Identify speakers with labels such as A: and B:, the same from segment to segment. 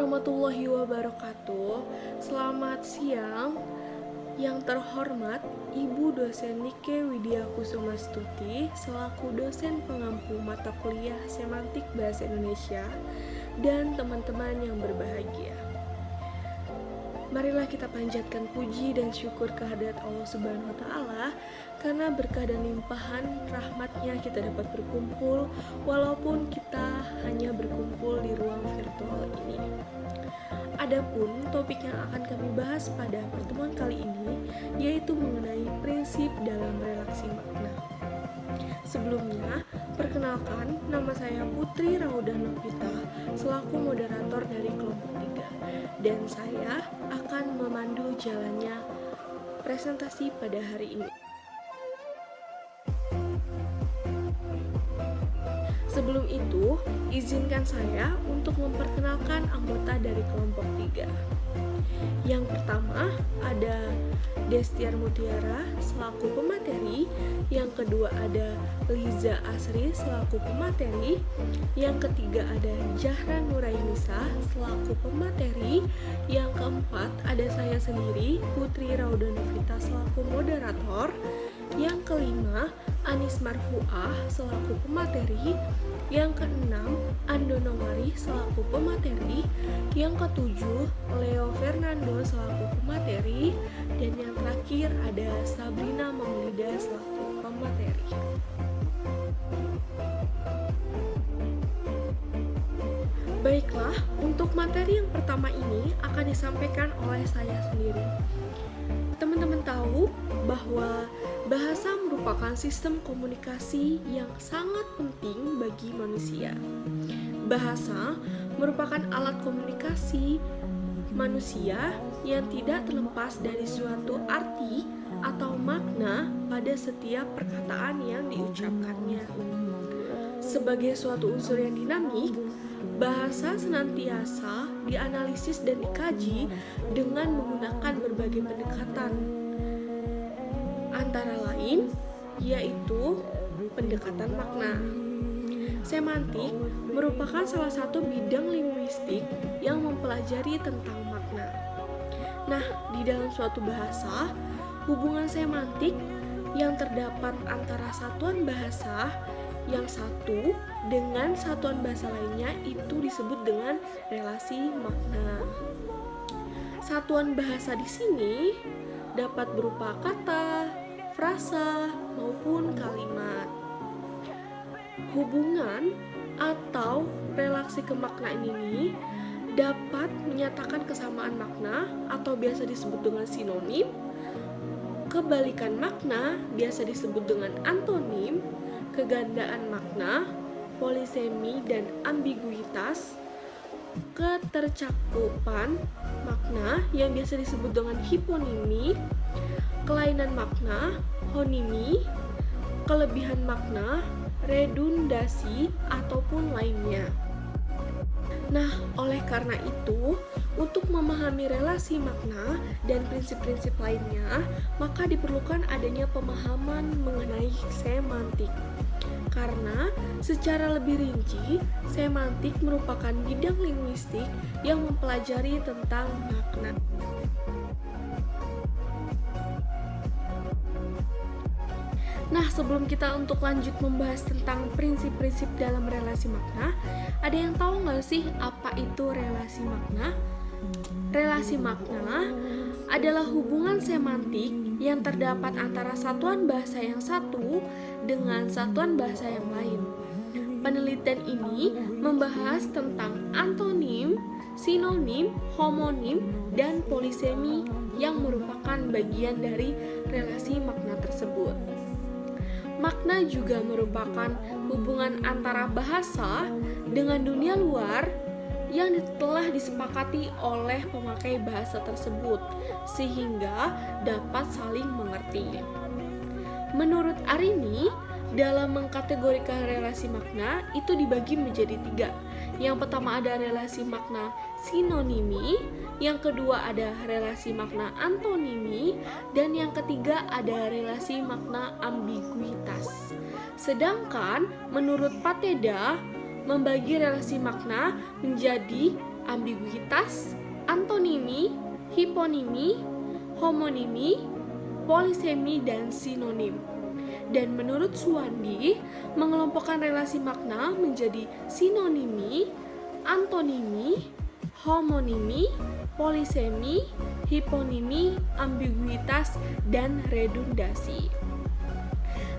A: warahmatullahi wabarakatuh. Selamat siang. Yang terhormat Ibu Dosen Nike Widya Kusumastuti selaku dosen pengampu mata kuliah Semantik Bahasa Indonesia dan teman-teman yang berbahagia. Marilah kita panjatkan puji dan syukur kehadirat Allah Subhanahu wa Ta'ala, karena berkah dan limpahan rahmatnya kita dapat berkumpul walaupun kita hanya berkumpul di ruang virtual ini. Adapun topik yang akan kami bahas pada pertemuan kali ini yaitu mengenai prinsip dalam relaksi makna. Sebelumnya, perkenalkan, nama saya Putri Raudah Novita selaku moderator dari kelompok 3, dan saya akan memandu jalannya presentasi pada hari ini. Sebelum itu, izinkan saya untuk memperkenalkan anggota dari kelompok 3. Yang pertama ada Destiar Mutiara selaku pemateri, yang kedua ada Liza Asri selaku pemateri, yang ketiga ada Zahra Nurainisa selaku pemateri, yang keempat ada saya sendiri Putri Raudah Novita selaku moderator, yang kelima Anis Marfuah selaku pemateri, yang keenam Andono Mari selaku pemateri, yang ketujuh Leo Fernando selaku pemateri, dan yang terakhir ada Sabrina Maulida selaku pemateri. Baiklah, untuk materi yang pertama ini akan disampaikan oleh saya sendiri. Teman-teman tahu bahwa bahasa merupakan sistem komunikasi yang sangat penting bagi manusia. Bahasa merupakan alat komunikasi manusia yang tidak terlepas dari suatu arti atau makna pada setiap perkataan yang diucapkannya. Sebagai suatu unsur yang dinamik, bahasa senantiasa dianalisis dan dikaji dengan menggunakan berbagai pendekatan. Antara lain, yaitu pendekatan makna. Semantik merupakan salah satu bidang linguistik yang mempelajari tentang makna. Nah, di dalam suatu bahasa, hubungan semantik yang terdapat antara satuan bahasa yang satu dengan satuan bahasa lainnya itu disebut dengan relasi makna. Satuan bahasa di sini dapat berupa kata, frasa, maupun kalimat. Hubungan atau relasi kemaknaan ini dapat menyatakan kesamaan makna atau biasa disebut dengan sinonim. Kebalikan makna biasa disebut dengan antonim. Kegandaan makna, polisemi, dan ambiguitas. Ketercakupan makna yang biasa disebut dengan hiponimi. Kelainan makna, honimi. Kelebihan makna, redundasi, ataupun lainnya. Nah, oleh karena itu, untuk memahami relasi makna dan prinsip-prinsip lainnya, maka diperlukan adanya pemahaman mengenai semantik. Karena secara lebih rinci, semantik merupakan bidang linguistik yang mempelajari tentang makna. Nah, sebelum kita untuk lanjut membahas tentang prinsip-prinsip dalam relasi makna, ada yang tahu nggak sih apa itu relasi makna? Relasi makna adalah hubungan semantik yang terdapat antara satuan bahasa yang satu dengan satuan bahasa yang lain. Penelitian ini membahas tentang antonim, sinonim, homonim, dan polisemi yang merupakan bagian dari relasi makna tersebut. Makna juga merupakan hubungan antara bahasa dengan dunia luar yang telah disepakati oleh pemakai bahasa tersebut sehingga dapat saling mengerti. Menurut Arini, dalam mengkategorikan relasi makna itu dibagi menjadi 3. Yang pertama ada relasi makna sinonimi, yang kedua ada relasi makna antonimi, dan yang ketiga ada relasi makna ambiguitas. Sedangkan menurut Pateda, membagi relasi makna menjadi ambiguitas, antonimi, hiponimi, homonimi, polisemi, dan sinonim. Dan menurut Suwandi, mengelompokkan relasi makna menjadi sinonimi, antonimi, homonimi, polisemi, hiponimi, ambiguitas, dan redundasi.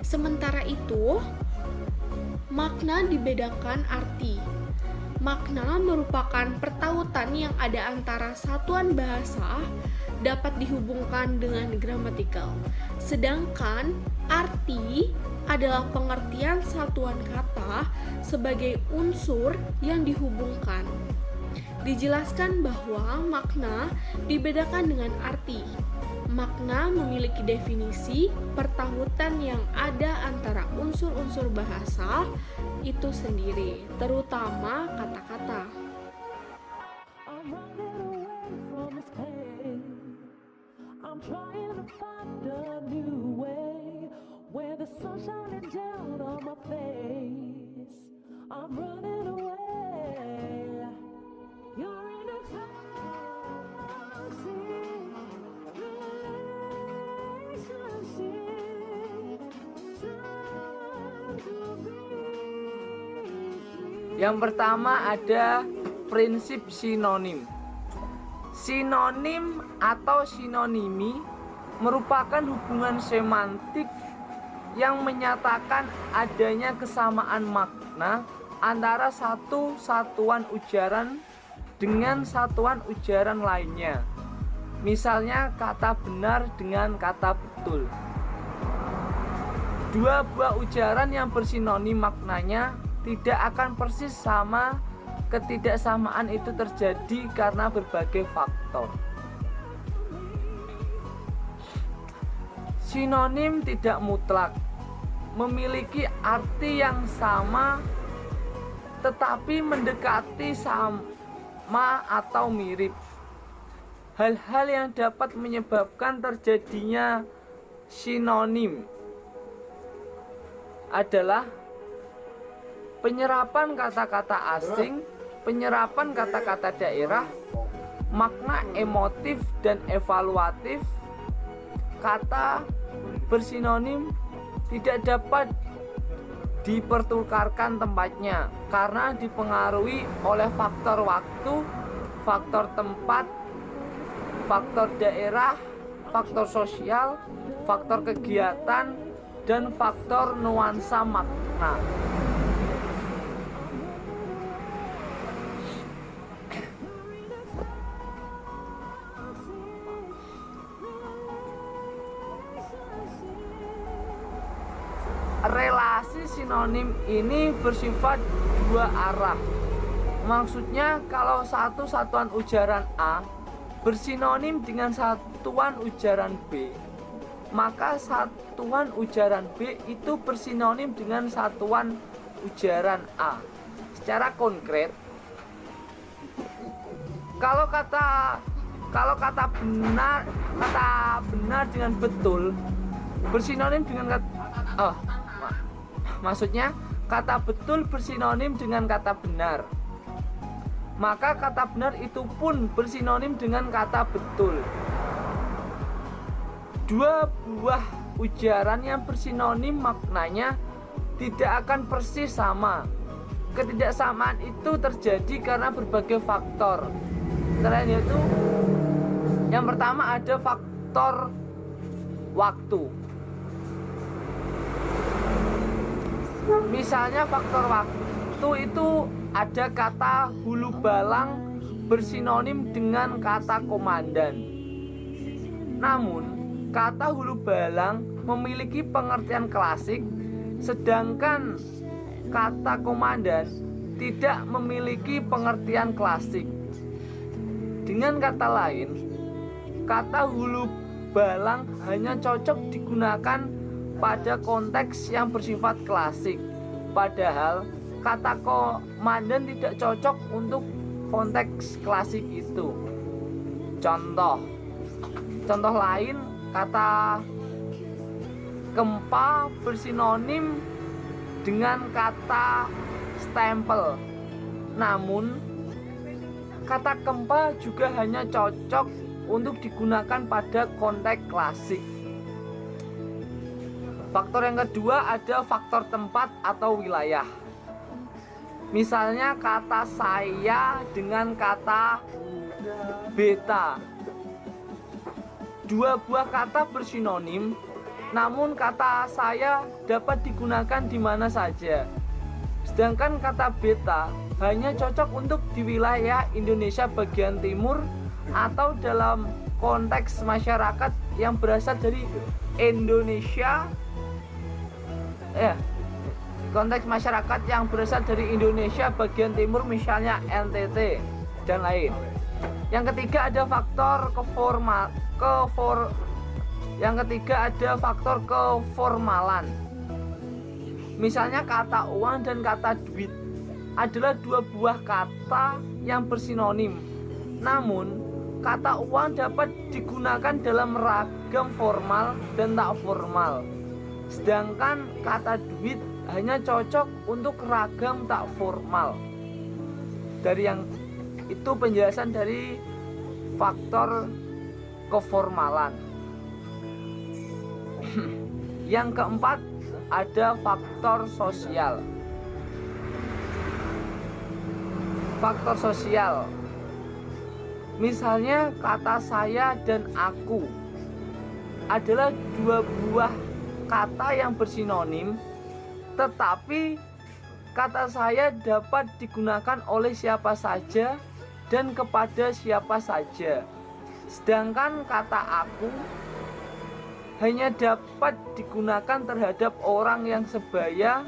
A: Sementara itu, makna dibedakan arti. Makna merupakan pertautan yang ada antara satuan bahasa dapat dihubungkan dengan gramatikal. Sedangkan arti adalah pengertian satuan kata sebagai unsur yang dihubungkan. Dijelaskan bahwa makna dibedakan dengan arti. Makna memiliki definisi pertautan yang ada antara unsur-unsur bahasa itu sendiri, terutama kata-kata.
B: Yang pertama ada prinsip sinonim. Sinonim atau sinonimi merupakan hubungan semantik yang menyatakan adanya kesamaan makna antara satu satuan ujaran dengan satuan ujaran lainnya. Misalnya kata benar dengan kata betul. Dua buah ujaran yang bersinonim maknanya tidak akan persis sama. Ketidaksamaan itu terjadi karena berbagai faktor. Sinonim tidak mutlak, memiliki arti yang sama tetapi mendekati sama atau mirip. Hal-hal yang dapat menyebabkan terjadinya sinonim adalah penyerapan kata-kata asing, penyerapan kata-kata daerah, makna emotif dan evaluatif. Kata bersinonim tidak dapat dipertukarkan tempatnya karena dipengaruhi oleh faktor waktu, faktor tempat, faktor daerah, faktor sosial, faktor kegiatan, dan faktor nuansa makna. Relasi sinonim ini bersifat dua arah. Maksudnya kalau satu satuan ujaran A bersinonim dengan satuan ujaran B, maka satuan ujaran B itu bersinonim dengan satuan ujaran A. Secara konkret, kalau kata benar dengan betul bersinonim dengan maksudnya kata betul bersinonim dengan kata benar, maka kata benar itu pun bersinonim dengan kata betul. Dua buah ujaran yang bersinonim maknanya tidak akan persis sama. Ketidaksamaan itu terjadi karena berbagai faktor. Selain itu, yang pertama ada faktor waktu. Misalnya faktor waktu itu ada kata hulu balang bersinonim dengan kata komandan. Namun, kata hulu balang memiliki pengertian klasik, sedangkan kata komandan tidak memiliki pengertian klasik. Dengan kata lain, kata hulu balang hanya cocok digunakan pada konteks yang bersifat klasik, padahal kata komandan tidak cocok untuk konteks klasik itu. Contoh lain, kata gempa bersinonim dengan kata stempel, namun Kata kempa juga hanya cocok untuk digunakan pada konteks klasik. Faktor yang kedua ada faktor tempat atau wilayah. Misalnya kata saya dengan kata beta. Dua buah kata bersinonim, namun kata saya dapat digunakan di mana saja. Sedangkan kata beta hanya cocok untuk di wilayah Indonesia bagian timur atau dalam konteks masyarakat yang berasal dari Indonesia, konteks masyarakat yang berasal dari Indonesia bagian timur, misalnya NTT dan lain. Yang ketiga ada faktor keformalan. Misalnya kata uang dan kata duit adalah dua buah kata yang bersinonim. Namun, kata uang dapat digunakan dalam ragam formal dan tak formal. Sedangkan kata duit hanya cocok untuk ragam tak formal. Dari yang itu penjelasan dari faktor keformalan. Yang keempat ada faktor sosial. Faktor sosial. Misalnya kata saya dan aku adalah dua buah kata yang bersinonim, tetapi kata saya dapat digunakan oleh siapa saja dan kepada siapa saja. Sedangkan kata aku hanya dapat digunakan terhadap orang yang sebaya,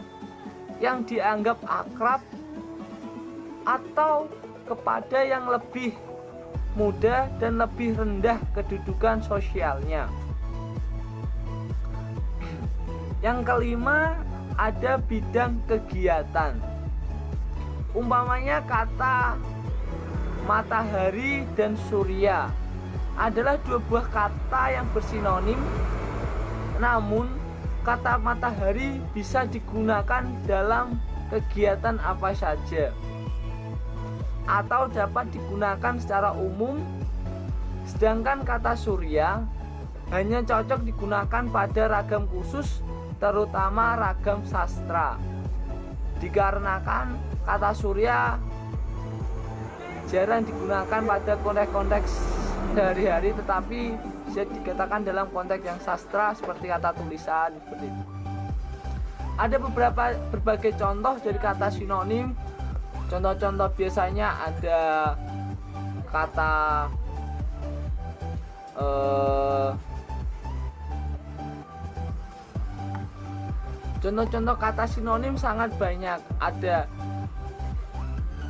B: yang dianggap akrab, atau kepada yang lebih muda dan lebih rendah kedudukan sosialnya. Yang kelima ada bidang kegiatan. Umpamanya kata matahari dan surya adalah dua buah kata yang bersinonim, namun kata matahari bisa digunakan dalam kegiatan apa saja atau dapat digunakan secara umum, sedangkan kata surya hanya cocok digunakan pada ragam khusus, terutama ragam sastra. Dikarenakan kata surya jarang digunakan pada konteks-konteks sehari-hari, tetapi bisa dikatakan dalam konteks yang sastra seperti kata tulisan seperti itu. Ada berbagai contoh dari kata sinonim. Contoh-contoh biasanya ada kata contoh-contoh kata sinonim sangat banyak. Ada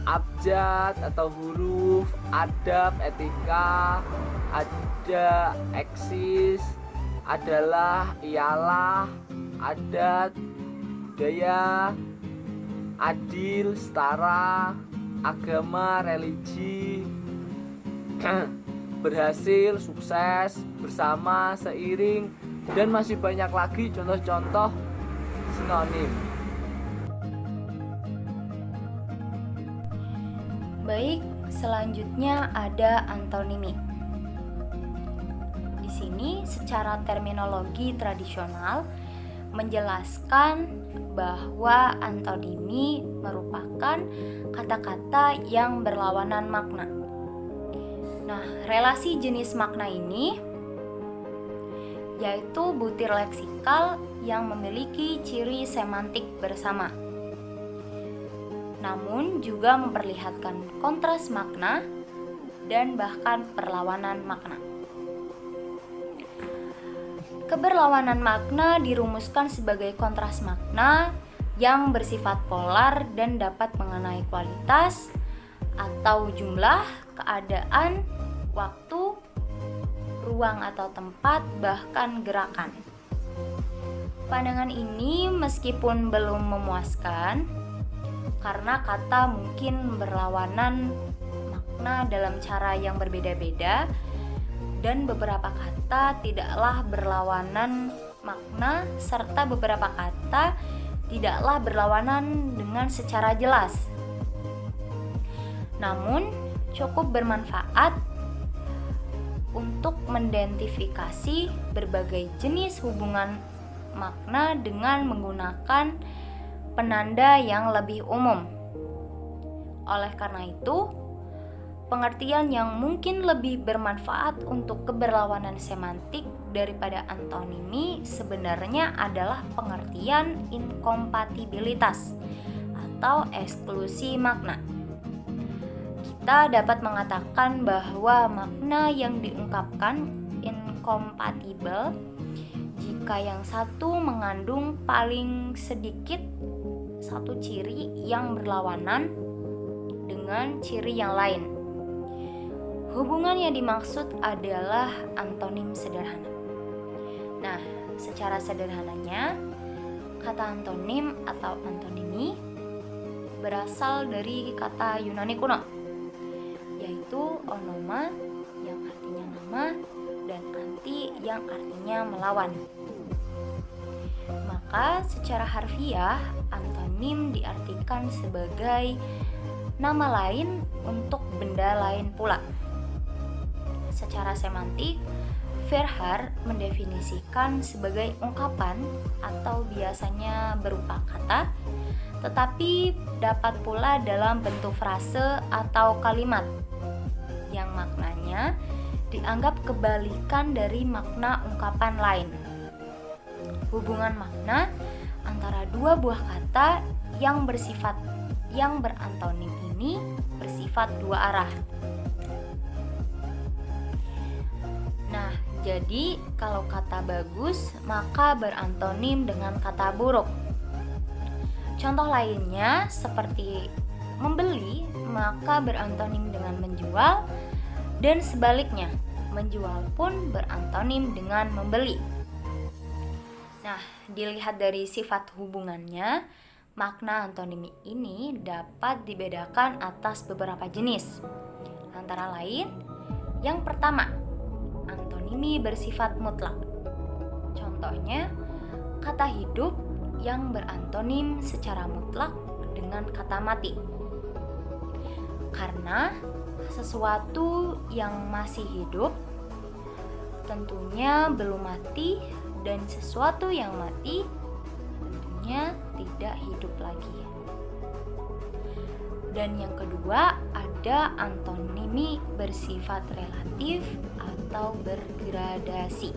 B: abjad atau huruf, adab, etika, ada eksis, adalah, ialah, adat, budaya, adil, setara, agama, religi, berhasil, sukses, bersama, seiring, dan masih banyak lagi contoh-contoh sinonim.
C: Baik, selanjutnya ada antonimi. Di sini secara terminologi tradisional menjelaskan bahwa antonimi merupakan kata-kata yang berlawanan makna. Nah, relasi jenis makna ini yaitu butir leksikal yang memiliki ciri semantik bersama, namun juga memperlihatkan kontras makna dan bahkan perlawanan makna. Keberlawanan makna dirumuskan sebagai kontras makna yang bersifat polar dan dapat mengenai kualitas atau jumlah, keadaan, waktu, ruang atau tempat, bahkan gerakan. Pandangan ini meskipun belum memuaskan, karena kata mungkin berlawanan makna dalam cara yang berbeda-beda, dan beberapa kata tidaklah berlawanan makna, serta beberapa kata tidaklah berlawanan dengan secara jelas. Namun, cukup bermanfaat untuk mengidentifikasi berbagai jenis hubungan makna dengan menggunakan penanda yang lebih umum. Oleh karena itu, pengertian yang mungkin lebih bermanfaat untuk keberlawanan semantik daripada antonimi sebenarnya adalah pengertian inkompatibilitas atau eksklusi makna. Kita dapat mengatakan bahwa makna yang diungkapkan inkompatibel jika yang satu mengandung paling sedikit satu ciri yang berlawanan dengan ciri yang lain. Hubungan yang dimaksud adalah antonim sederhana. Nah, secara sederhananya, kata antonim atau antonimi berasal dari kata Yunani kuno, yaitu onoma yang artinya nama dan anti yang artinya melawan. Maka secara harfiah, antonim diartikan sebagai nama lain untuk benda lain pula. Secara semantik, Verhaer mendefinisikan sebagai ungkapan atau biasanya berupa kata, tetapi dapat pula dalam bentuk frase atau kalimat yang maknanya dianggap kebalikan dari makna ungkapan lain. Hubungan makna antara dua buah kata yang berantonim ini bersifat dua arah. Nah, jadi kalau kata bagus maka berantonim dengan kata buruk. Contoh lainnya seperti membeli maka berantonim dengan menjual, dan sebaliknya, menjual pun berantonim dengan membeli. Nah, dilihat dari sifat hubungannya, makna antonimi ini dapat dibedakan atas beberapa jenis. Antara lain, yang pertama, antonimi bersifat mutlak. Contohnya, kata hidup yang berantonim secara mutlak dengan kata mati. Karena sesuatu yang masih hidup tentunya belum mati, dan sesuatu yang mati tentunya tidak hidup lagi. Dan yang kedua, ada antonimi bersifat relatif atau bergradasi.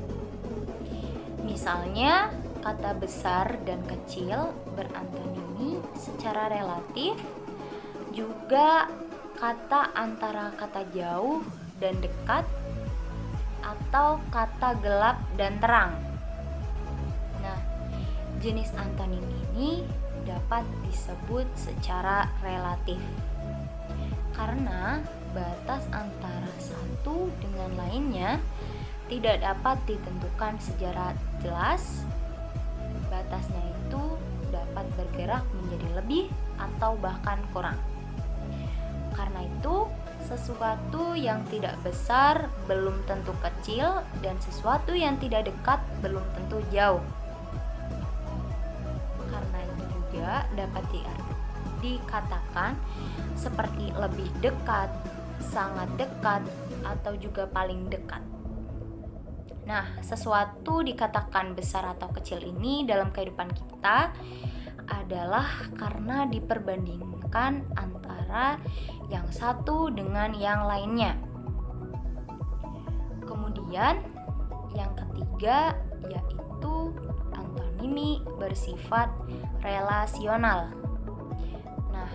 C: Misalnya, kata besar dan kecil berantonimi secara relatif, juga kata antara kata jauh dan dekat, atau kata gelap dan terang. Nah, jenis antonim ini dapat disebut secara relatif karena batas antara satu dengan lainnya tidak dapat ditentukan secara jelas. Batasnya itu dapat bergerak menjadi lebih atau bahkan kurang. Karena itu, sesuatu yang tidak besar belum tentu kecil, dan sesuatu yang tidak dekat belum tentu jauh. Karena itu juga dapat dikatakan seperti lebih dekat, sangat dekat, atau juga paling dekat. Nah, sesuatu dikatakan besar atau kecil ini dalam kehidupan kita adalah karena diperbandingkan antara yang satu dengan yang lainnya. Kemudian yang ketiga yaitu antonimi bersifat relasional. Nah,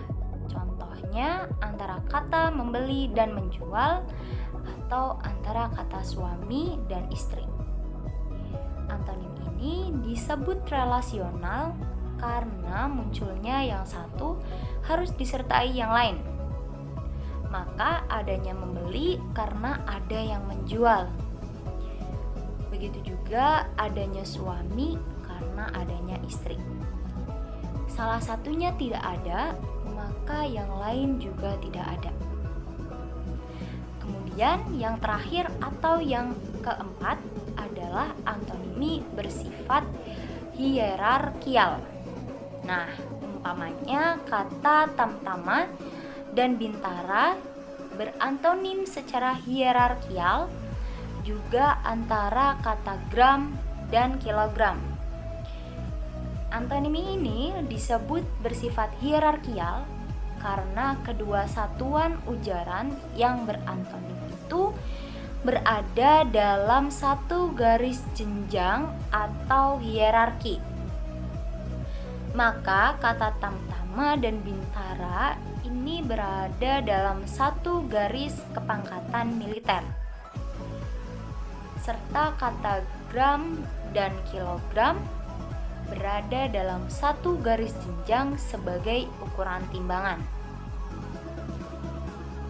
C: contohnya antara kata membeli dan menjual, atau antara kata suami dan istri. Antonim ini disebut relasional karena munculnya yang satu harus disertai yang lain. Maka adanya membeli karena ada yang menjual. Begitu juga adanya suami karena adanya istri. Salah satunya tidak ada, maka yang lain juga tidak ada. Kemudian yang terakhir atau yang keempat adalah antonimi bersifat hierarkial. Nah, umpamanya kata tamtama dan bintara berantonim secara hierarkial juga antara kata gram dan kilogram. Antonimi ini disebut bersifat hierarkial karena kedua satuan ujaran yang berantonim itu berada dalam satu garis jenjang atau hierarki. Maka kata tamtama dan bintara ini berada dalam satu garis kepangkatan militer. Serta kata gram dan kilogram berada dalam satu garis jenjang sebagai ukuran timbangan.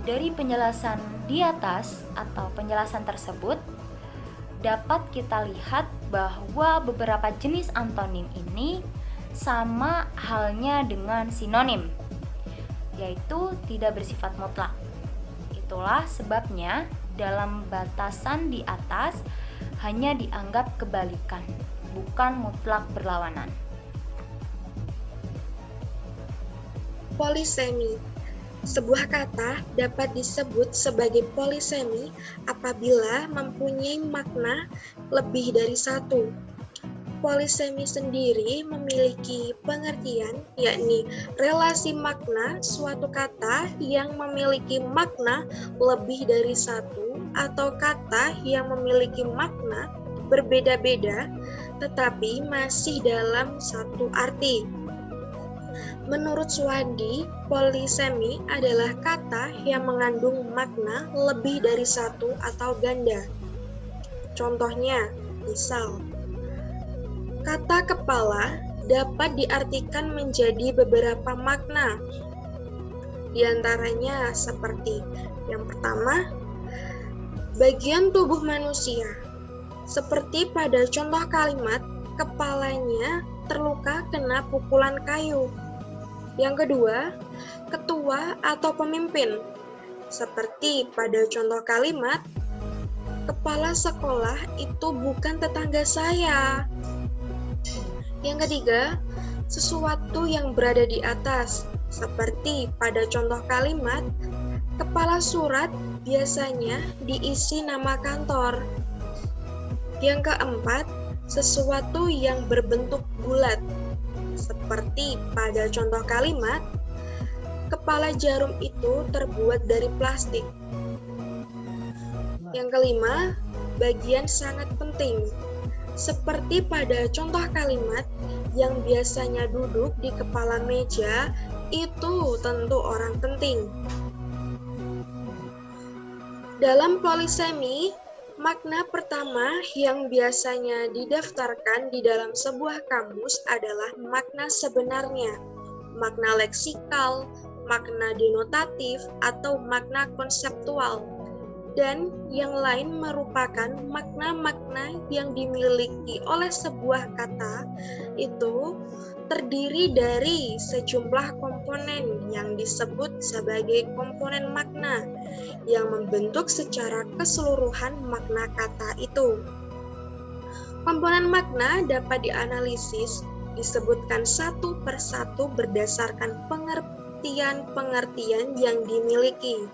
C: Dari penjelasan di atas atau penjelasan tersebut, dapat kita lihat bahwa beberapa jenis antonim ini sama halnya dengan sinonim, yaitu tidak bersifat mutlak. Itulah sebabnya dalam batasan di atas hanya dianggap kebalikan, bukan mutlak berlawanan.
D: Polisemi. Sebuah kata dapat disebut sebagai polisemi apabila mempunyai makna lebih dari satu. Polisemi sendiri memiliki pengertian, yakni relasi makna suatu kata yang memiliki makna lebih dari satu atau kata yang memiliki makna berbeda-beda tetapi masih dalam satu arti. Menurut Suwandi, polisemi adalah kata yang mengandung makna lebih dari satu atau ganda. Contohnya, misal, kata kepala dapat diartikan menjadi beberapa makna. Di antaranya seperti yang pertama, bagian tubuh manusia. Seperti pada contoh kalimat, kepalanya terluka kena pukulan kayu. Yang kedua, ketua atau pemimpin. Seperti pada contoh kalimat, kepala sekolah itu bukan tetangga saya. Yang ketiga, sesuatu yang berada di atas. Seperti pada contoh kalimat, kepala surat biasanya diisi nama kantor. Yang keempat, sesuatu yang berbentuk bulat. Seperti pada contoh kalimat, kepala jarum itu terbuat dari plastik. Yang kelima, bagian sangat penting. Seperti pada contoh kalimat, yang biasanya duduk di kepala meja, itu tentu orang penting. Dalam polisemi, makna pertama yang biasanya didaftarkan di dalam sebuah kamus adalah makna sebenarnya, makna leksikal, makna denotatif, atau makna konseptual. Dan yang lain merupakan makna-makna yang dimiliki oleh sebuah kata itu terdiri dari sejumlah komponen yang disebut sebagai komponen makna yang membentuk secara keseluruhan makna kata itu. Komponen makna dapat dianalisis, disebutkan satu persatu berdasarkan pengertian-pengertian yang dimiliki.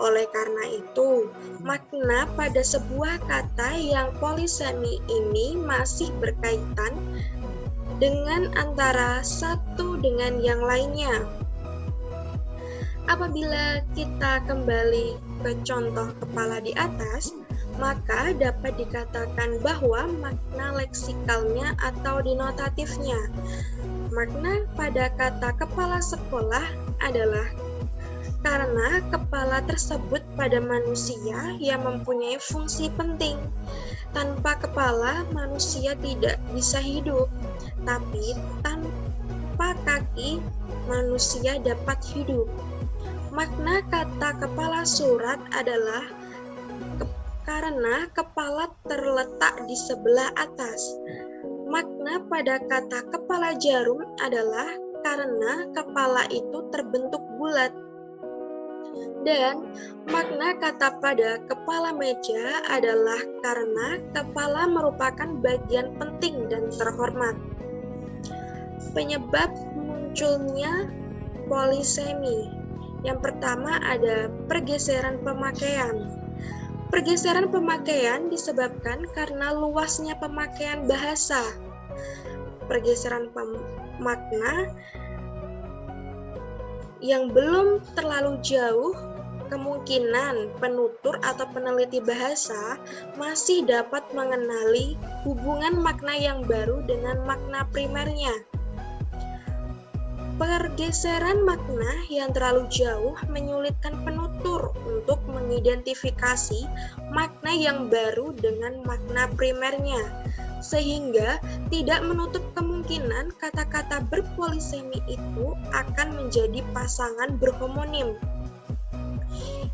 D: Oleh karena itu, makna pada sebuah kata yang polisemi ini masih berkaitan dengan antara satu dengan yang lainnya. Apabila kita kembali ke contoh kepala di atas, maka dapat dikatakan bahwa makna leksikalnya atau denotatifnya. Makna pada kata kepala sekolah adalah karena kepala tersebut pada manusia yang mempunyai fungsi penting. Tanpa kepala, manusia tidak bisa hidup, tapi tanpa kaki, manusia dapat hidup. Makna kata kepala surat adalah karena kepala terletak di sebelah atas. Makna pada kata kepala jarum adalah karena kepala itu terbentuk bulat. Dan makna kata pada kepala meja adalah karena kepala merupakan bagian penting dan terhormat. Penyebab munculnya polisemi. Yang pertama ada pergeseran pemakaian. Pergeseran pemakaian disebabkan karena luasnya pemakaian bahasa. Pergeseran makna yang belum terlalu jauh, kemungkinan penutur atau peneliti bahasa masih dapat mengenali hubungan makna yang baru dengan makna primernya. Pergeseran makna yang terlalu jauh menyulitkan penutur untuk mengidentifikasi makna yang baru dengan makna primernya, sehingga tidak menutup kemungkinan kata-kata berpolisemi itu akan menjadi pasangan berhomonim.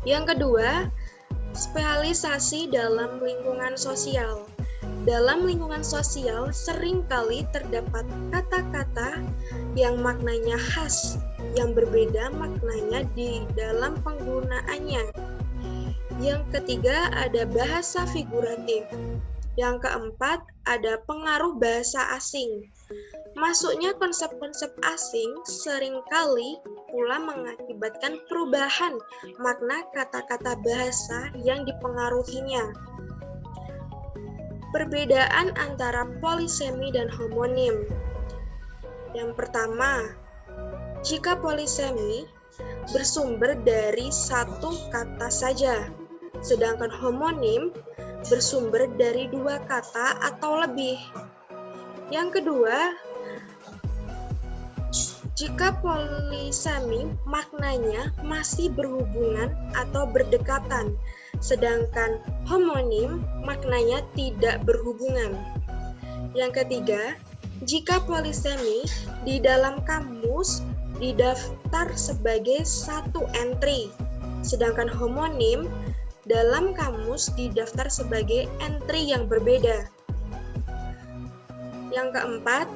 D: Yang kedua, spesialisasi dalam lingkungan sosial. Dalam lingkungan sosial seringkali terdapat kata-kata yang maknanya khas, yang berbeda maknanya di dalam penggunaannya. Yang ketiga, ada bahasa figuratif. Yang keempat, ada pengaruh bahasa asing. Masuknya konsep-konsep asing seringkali pula mengakibatkan perubahan makna kata-kata bahasa yang dipengaruhinya. Perbedaan antara polisemi dan homonim. Yang pertama, jika polisemi bersumber dari satu kata saja, sedangkan homonim bersumber dari dua kata atau lebih. Yang kedua, jika polisemi maknanya masih berhubungan atau berdekatan, sedangkan homonim maknanya tidak berhubungan. Yang ketiga, jika polisemi di dalam kamus didaftar sebagai satu entry, sedangkan homonim dalam kamus didaftar sebagai entry yang berbeda. Yang keempat,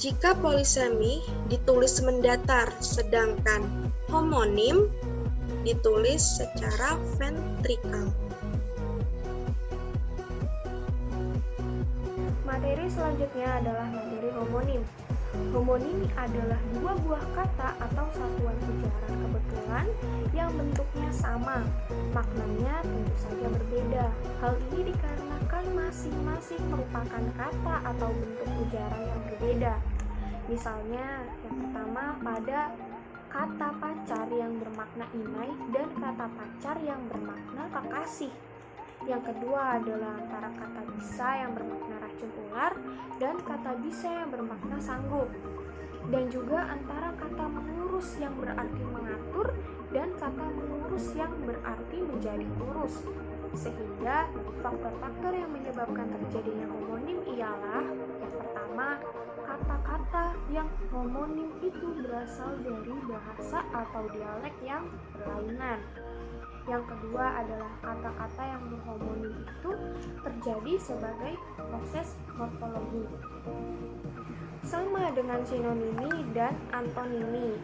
D: jika polisemi ditulis mendatar, sedangkan homonim ditulis secara ventrikal.
A: Materi selanjutnya adalah materi homonim. Homonim adalah dua buah kata atau satuan ujaran kebetulan yang bentuknya sama, maknanya tentu saja berbeda. Hal ini dikarenakan masing-masing merupakan kata atau bentuk ujaran yang berbeda. Misalnya, yang pertama pada kata pacar yang bermakna inai dan kata pacar yang bermakna kekasih. Yang kedua adalah antara kata bisa yang bermakna racun ular dan kata bisa yang bermakna sanggup. Dan juga antara kata mengurus yang berarti mengatur dan kata mengurus yang berarti menjadi urus. Sehingga faktor-faktor yang menyebabkan terjadinya homonim ialah yang pertama, kata-kata yang homonim itu berasal dari bahasa atau dialek yang berlainan. Yang kedua adalah kata-kata yang berhomonim itu terjadi sebagai proses morfologi. Sama dengan sinonimi dan antonimi.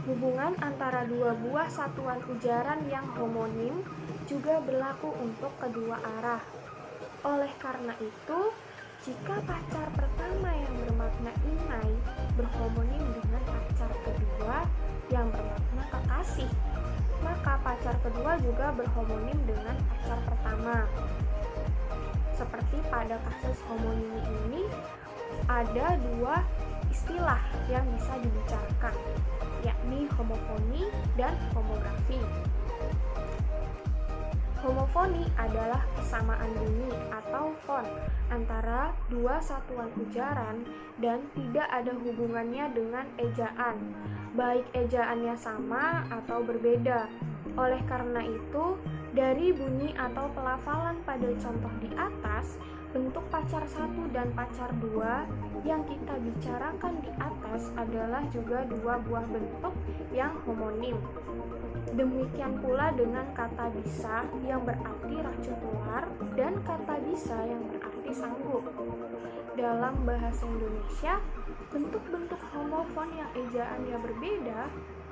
A: Hubungan antara dua buah satuan ujaran yang homonim juga berlaku untuk kedua arah. Oleh karena itu, jika pacar pertama yang bermakna inai berhomonim dengan pacar kedua yang bermakna kekasih, maka pacar kedua juga berhomonim dengan pacar pertama. Seperti pada kasus homonim ini, ada dua istilah yang bisa dibicarakan, yakni homofoni dan homografi. Homofoni adalah kesamaan bunyi atau font antara dua satuan ujaran dan tidak ada hubungannya dengan ejaan, baik ejaannya sama atau berbeda. Oleh karena itu, dari bunyi atau pelafalan pada contoh di atas, bentuk pacar 1 dan pacar 2 yang kita bicarakan di atas adalah juga dua buah bentuk yang homonim. Demikian pula dengan kata bisa yang berarti racun ular dan kata bisa yang berarti sanggup. Dalam bahasa Indonesia, bentuk-bentuk homofon yang ejaannya berbeda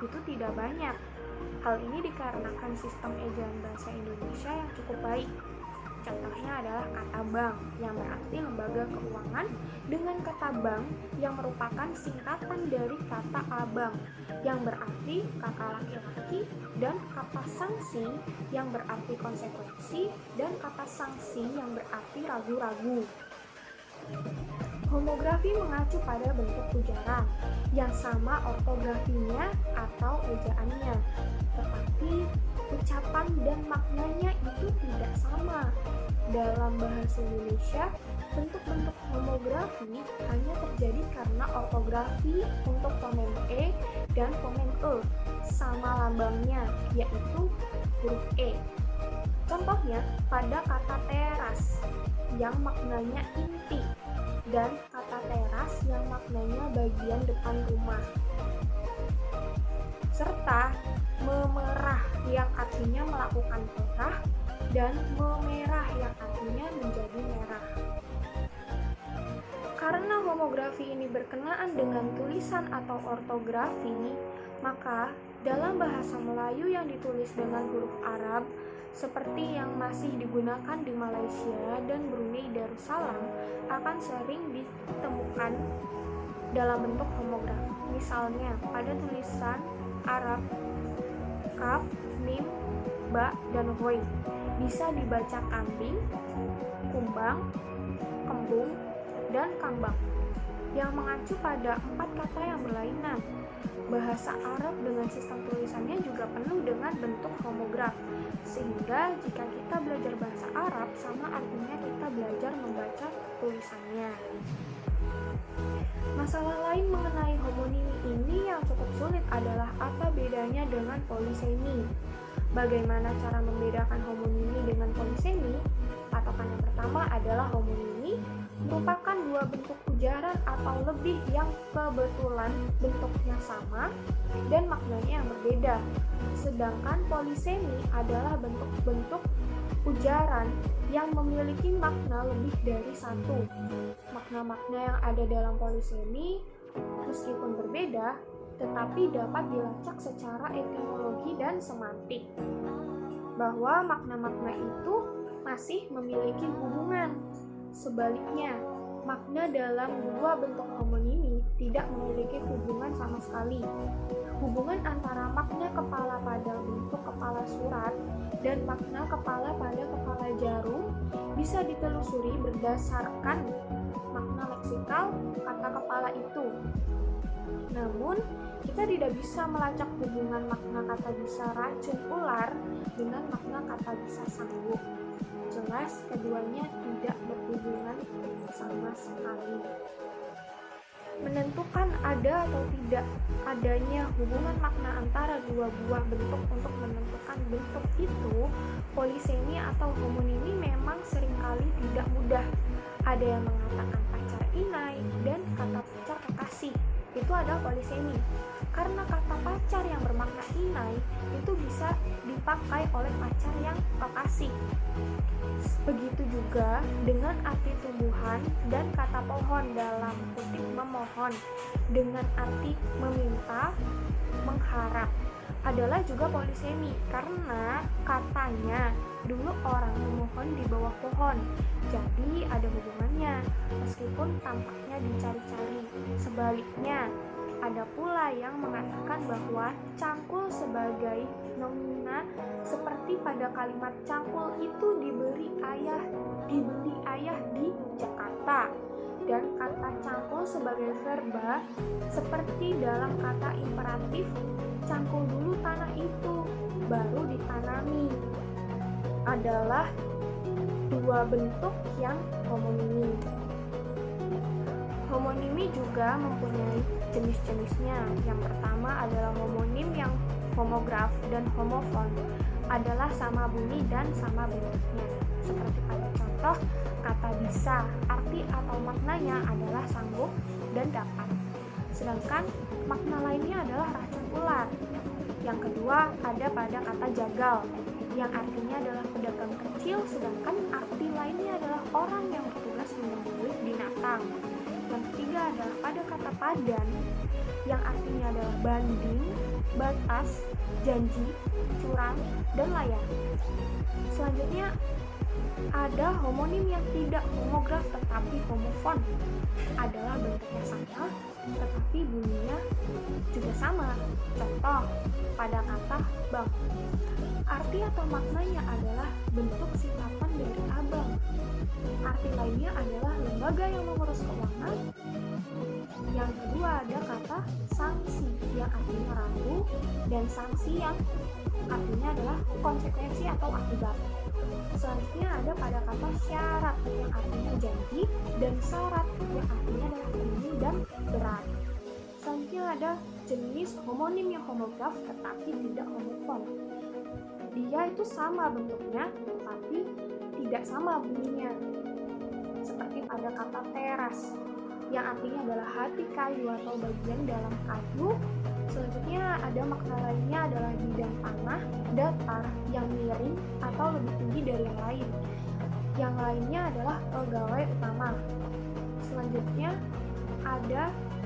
A: itu tidak banyak. Hal ini dikarenakan sistem ejaan bahasa Indonesia yang cukup baik. Contohnya adalah kata bank yang berarti lembaga keuangan dengan kata bank yang merupakan singkatan dari kata abang yang berarti kakak laki-laki, dan kata sanksi yang berarti konsekuensi, dan kata sanksi yang berarti ragu-ragu. Homografi mengacu pada bentuk ujaran yang sama ortografinya atau ejaannya, tetapi ucapan dan maknanya itu tidak sama. Dalam bahasa Indonesia, bentuk-bentuk homografi hanya terjadi karena ortografi untuk fonem E dan fonem E sama lambangnya, yaitu huruf E. Contohnya pada kata teras yang maknanya inti dan kata teras yang maknanya bagian depan rumah, serta memerah yang artinya melakukan perah dan memerah yang artinya menjadi merah. Karena homografi ini berkenaan dengan tulisan atau ortografi, maka dalam bahasa Melayu yang ditulis dengan huruf Arab seperti yang masih digunakan di Malaysia dan Brunei Darussalam akan sering ditemukan dalam bentuk homografi. Misalnya pada tulisan Arab kaf, mim, ba, dan hoi bisa dibaca kambing, kumbang, kembung, dan kambang yang mengacu pada 4 kata yang berlainan. Bahasa Arab dengan sistem tulisannya juga penuh dengan bentuk homograf, sehingga jika kita belajar bahasa Arab sama artinya kita belajar membaca tulisannya. Masalah lain mengenai homonimi ini yang cukup sulit adalah apa bedanya dengan polisemi. Bagaimana cara membedakan homonimi dengan polisemi? Patokan yang pertama adalah homonimi merupakan dua bentuk ujaran atau lebih yang kebetulan bentuknya sama dan maknanya yang berbeda. Sedangkan polisemi adalah bentuk-bentuk ujaran yang memiliki makna lebih dari satu. Makna-makna yang ada dalam polisemi meskipun berbeda, tetapi dapat dilacak secara etimologi dan semantik, bahwa makna-makna itu masih memiliki hubungan. Sebaliknya, makna dalam dua bentuk homonimi tidak memiliki hubungan sama sekali. Hubungan antara makna kepala pada bentuk kepala surat dan makna kepala pada kepala jarum bisa ditelusuri berdasarkan makna leksikal kata kepala itu. Namun, kita tidak bisa melacak hubungan makna kata bisa racun ular dengan makna kata bisa sangguk. Jelas keduanya tidak berhubungan sama sekali. Menentukan ada atau tidak adanya hubungan makna antara dua buah bentuk untuk menentukan bentuk itu, polisemi atau homonimi memang seringkali tidak mudah. Ada yang mengatakan pacar inai dan kata pacar kekasih. Itu adalah polisemi. Karena kata pacar yang bermakna inai itu bisa dipakai oleh pacar yang kekasih. Begitu juga dengan arti tumbuhan dan kata pohon dalam kutip memohon dengan arti meminta, mengharap adalah juga polisemi karena katanya dulu orang memohon di bawah pohon, jadi ada hubungannya meskipun tampaknya dicari-cari. Sebaliknya, ada pula yang mengatakan bahwa cangkul sebagai nomina seperti pada kalimat cangkul itu dibeli ayah di Jakarta, dan kata cangkul sebagai verba seperti dalam kata imperatif cangkul dulu tanah itu baru ditanami adalah dua bentuk yang homonimi. Homonimi juga mempunyai jenis-jenisnya. Yang pertama adalah homonim yang homograf dan homofon, adalah sama bunyi dan sama bentuknya. Seperti pada contoh kata bisa, arti atau maknanya adalah sanggup dan dapat. Sedangkan makna lainnya adalah racun ular. Yang kedua ada pada kata jagal, yang artinya adalah pedagang kecil, sedangkan arti lainnya adalah orang yang bertugas menyembelih binatang. Yang ketiga adalah pada kata padan, yang artinya adalah banding, batas, janji, curang, dan layar. Selanjutnya
E: Ada homonim yang tidak homograf tetapi homofon, adalah bentuknya sama tetapi bunyinya juga sama. Contoh, pada kata bang, arti atau maknanya adalah bentuk singkatan dari abang. Arti lainnya adalah lembaga yang mengurus keuangan. Yang kedua ada kata sanksi yang artinya ragu, dan sanksi yang artinya adalah konsekuensi atau akibat. Selanjutnya ada pada kata syarat yang artinya janji, dan syarat yang artinya adalah tinggi dan berat. Selanjutnya ada jenis homonim yang homograf tetapi tidak homofon. Dia itu sama bentuknya tetapi tidak sama bunyinya. Seperti pada kata teras yang artinya adalah hati kayu atau bagian dalam kayu. Selanjutnya ada makna lainnya adalah bidang tanah, datar, yang miring atau lebih tinggi dari yang lain. Yang lainnya adalah pegawai utama. Selanjutnya ada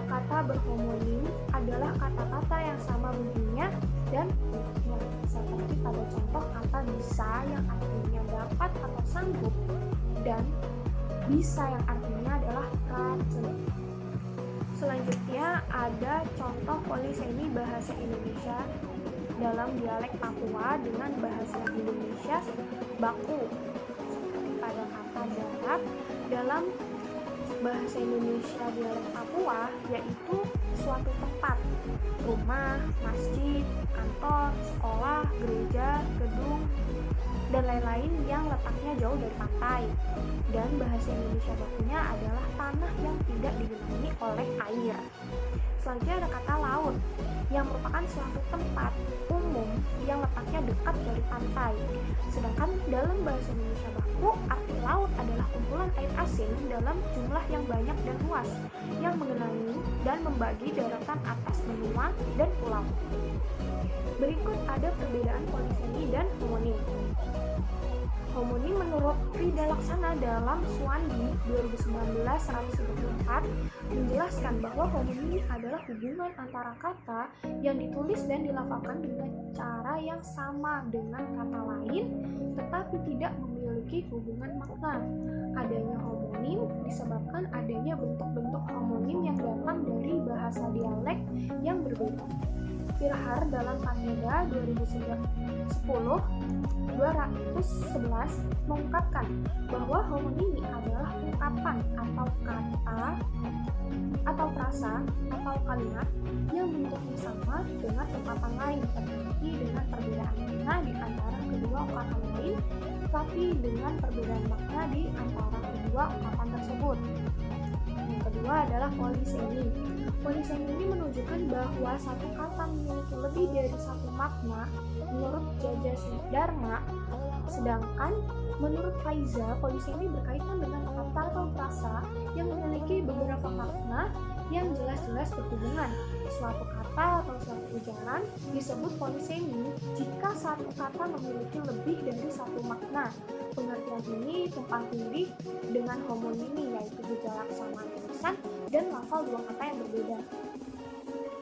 E: kata berhomonim adalah kata-kata yang sama bunyinya dan bentuknya. Seperti pada contoh kata bisa yang artinya dapat atau sanggup, dan bisa yang artinya adalah racun. Selanjutnya ada contoh polisemi bahasa Indonesia dalam dialek Papua dengan bahasa Indonesia baku. Seperti pada kata darat dalam bahasa Indonesia dialek Papua yaitu suatu tempat, rumah, masjid, kantor, sekolah, gereja, gedung, dan lain-lain yang letaknya jauh dari pantai. Dan bahasa Indonesia bakunya adalah tanah yang tidak digenangi oleh air. Selanjutnya ada kata laut yang merupakan suatu tempat umum yang letaknya dekat dari pantai. Sedangkan dalam bahasa Indonesia baku, arti laut adalah kumpulan air asin dalam jumlah yang banyak dan luas yang mengenangi dan membagi daratan atas benua dan pulau. Berikut ada perbedaan polisemi dan homonim. Homonim menurut Rida Laksana dalam Suwandi 2019-134 menjelaskan bahwa homonim adalah hubungan antara kata yang ditulis dan dilafalkan dengan cara yang sama dengan kata lain tetapi tidak memiliki hubungan makna. Adanya homonim disebabkan adanya bentuk-bentuk homonim yang datang dari bahasa dialek yang berbeda. Firhar dalam Kandida 2010-211 mengungkapkan bahwa homonimi adalah ungkapan atau kata atau frasa atau kalimat yang bentuknya sama dengan ungkapan lain tetapi dengan perbedaan makna di antara kedua ungkapan lain tetapi dengan perbedaan makna di antara kedua ungkapan tersebut. Yang kedua adalah polisemi. Polisemi ini menunjukkan bahwa satu kata memiliki lebih dari satu makna menurut Jaja Dharma, sedangkan menurut Faiza, polisemi berkaitan dengan kata atau frasa yang memiliki beberapa makna yang jelas-jelas berhubungan. Suatu kata atau suatu ujaran disebut polisemi jika satu kata memiliki lebih dari satu makna. Pengertian ini tumpang tindih dengan homonimi, yaitu gejala kesamaan tulisan dan lafal dua kata yang berbeda.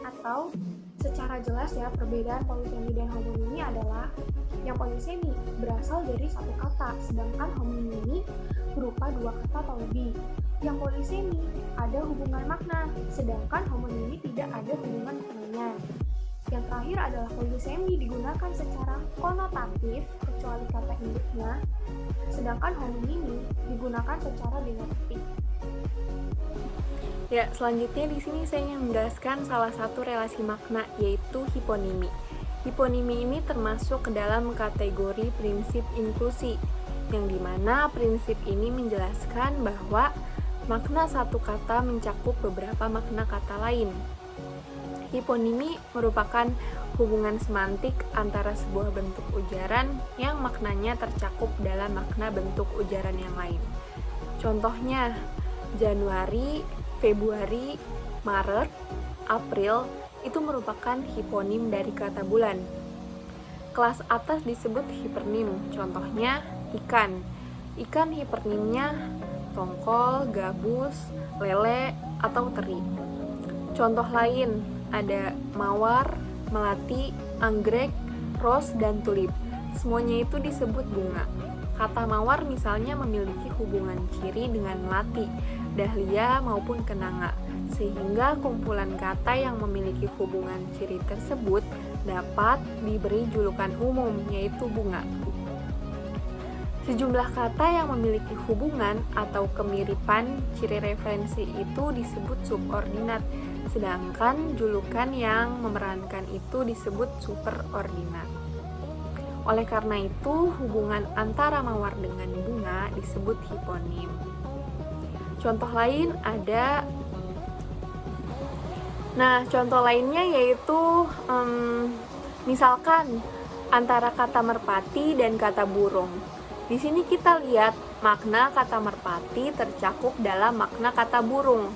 E: Atau secara jelas ya, perbedaan polisemi dan homonimi adalah yang polisemi berasal dari satu kata, sedangkan homonimi berupa dua kata atau lebih. Yang polisemi ada hubungan makna, sedangkan homonimi tidak ada hubungan maknanya. Yang terakhir adalah polisemi digunakan secara konotatif kecuali kata induknya, sedangkan homonimi digunakan secara denotatif.
A: Ya, selanjutnya di sini saya ingin menjelaskan salah satu relasi makna, yaitu hiponimi. Hiponimi ini termasuk ke dalam kategori prinsip inklusi, yang dimana prinsip ini menjelaskan bahwa makna satu kata mencakup beberapa makna kata lain. Hiponimi merupakan hubungan semantik antara sebuah bentuk ujaran yang maknanya tercakup dalam makna bentuk ujaran yang lain. Contohnya, Januari, Februari, Maret, April itu merupakan hiponim dari kata bulan. Kelas atas disebut hipernim, contohnya ikan. Ikan hipernimnya tongkol, gabus, lele, atau teri. Contoh lain ada mawar, melati, anggrek, ros, dan tulip. Semuanya itu disebut bunga. Kata mawar misalnya memiliki hubungan ciri dengan melati, dahlia maupun kenanga, sehingga kumpulan kata yang memiliki hubungan ciri tersebut dapat diberi julukan umum, yaitu bunga. Sejumlah kata yang memiliki hubungan atau kemiripan ciri referensi itu disebut subordinat, sedangkan julukan yang memerankan itu disebut superordinat. Oleh karena itu, hubungan antara mawar dengan bunga disebut hiponim. Contoh lain ada, contoh lainnya yaitu misalkan antara kata merpati dan kata burung. Di sini kita lihat makna kata merpati tercakup dalam makna kata burung.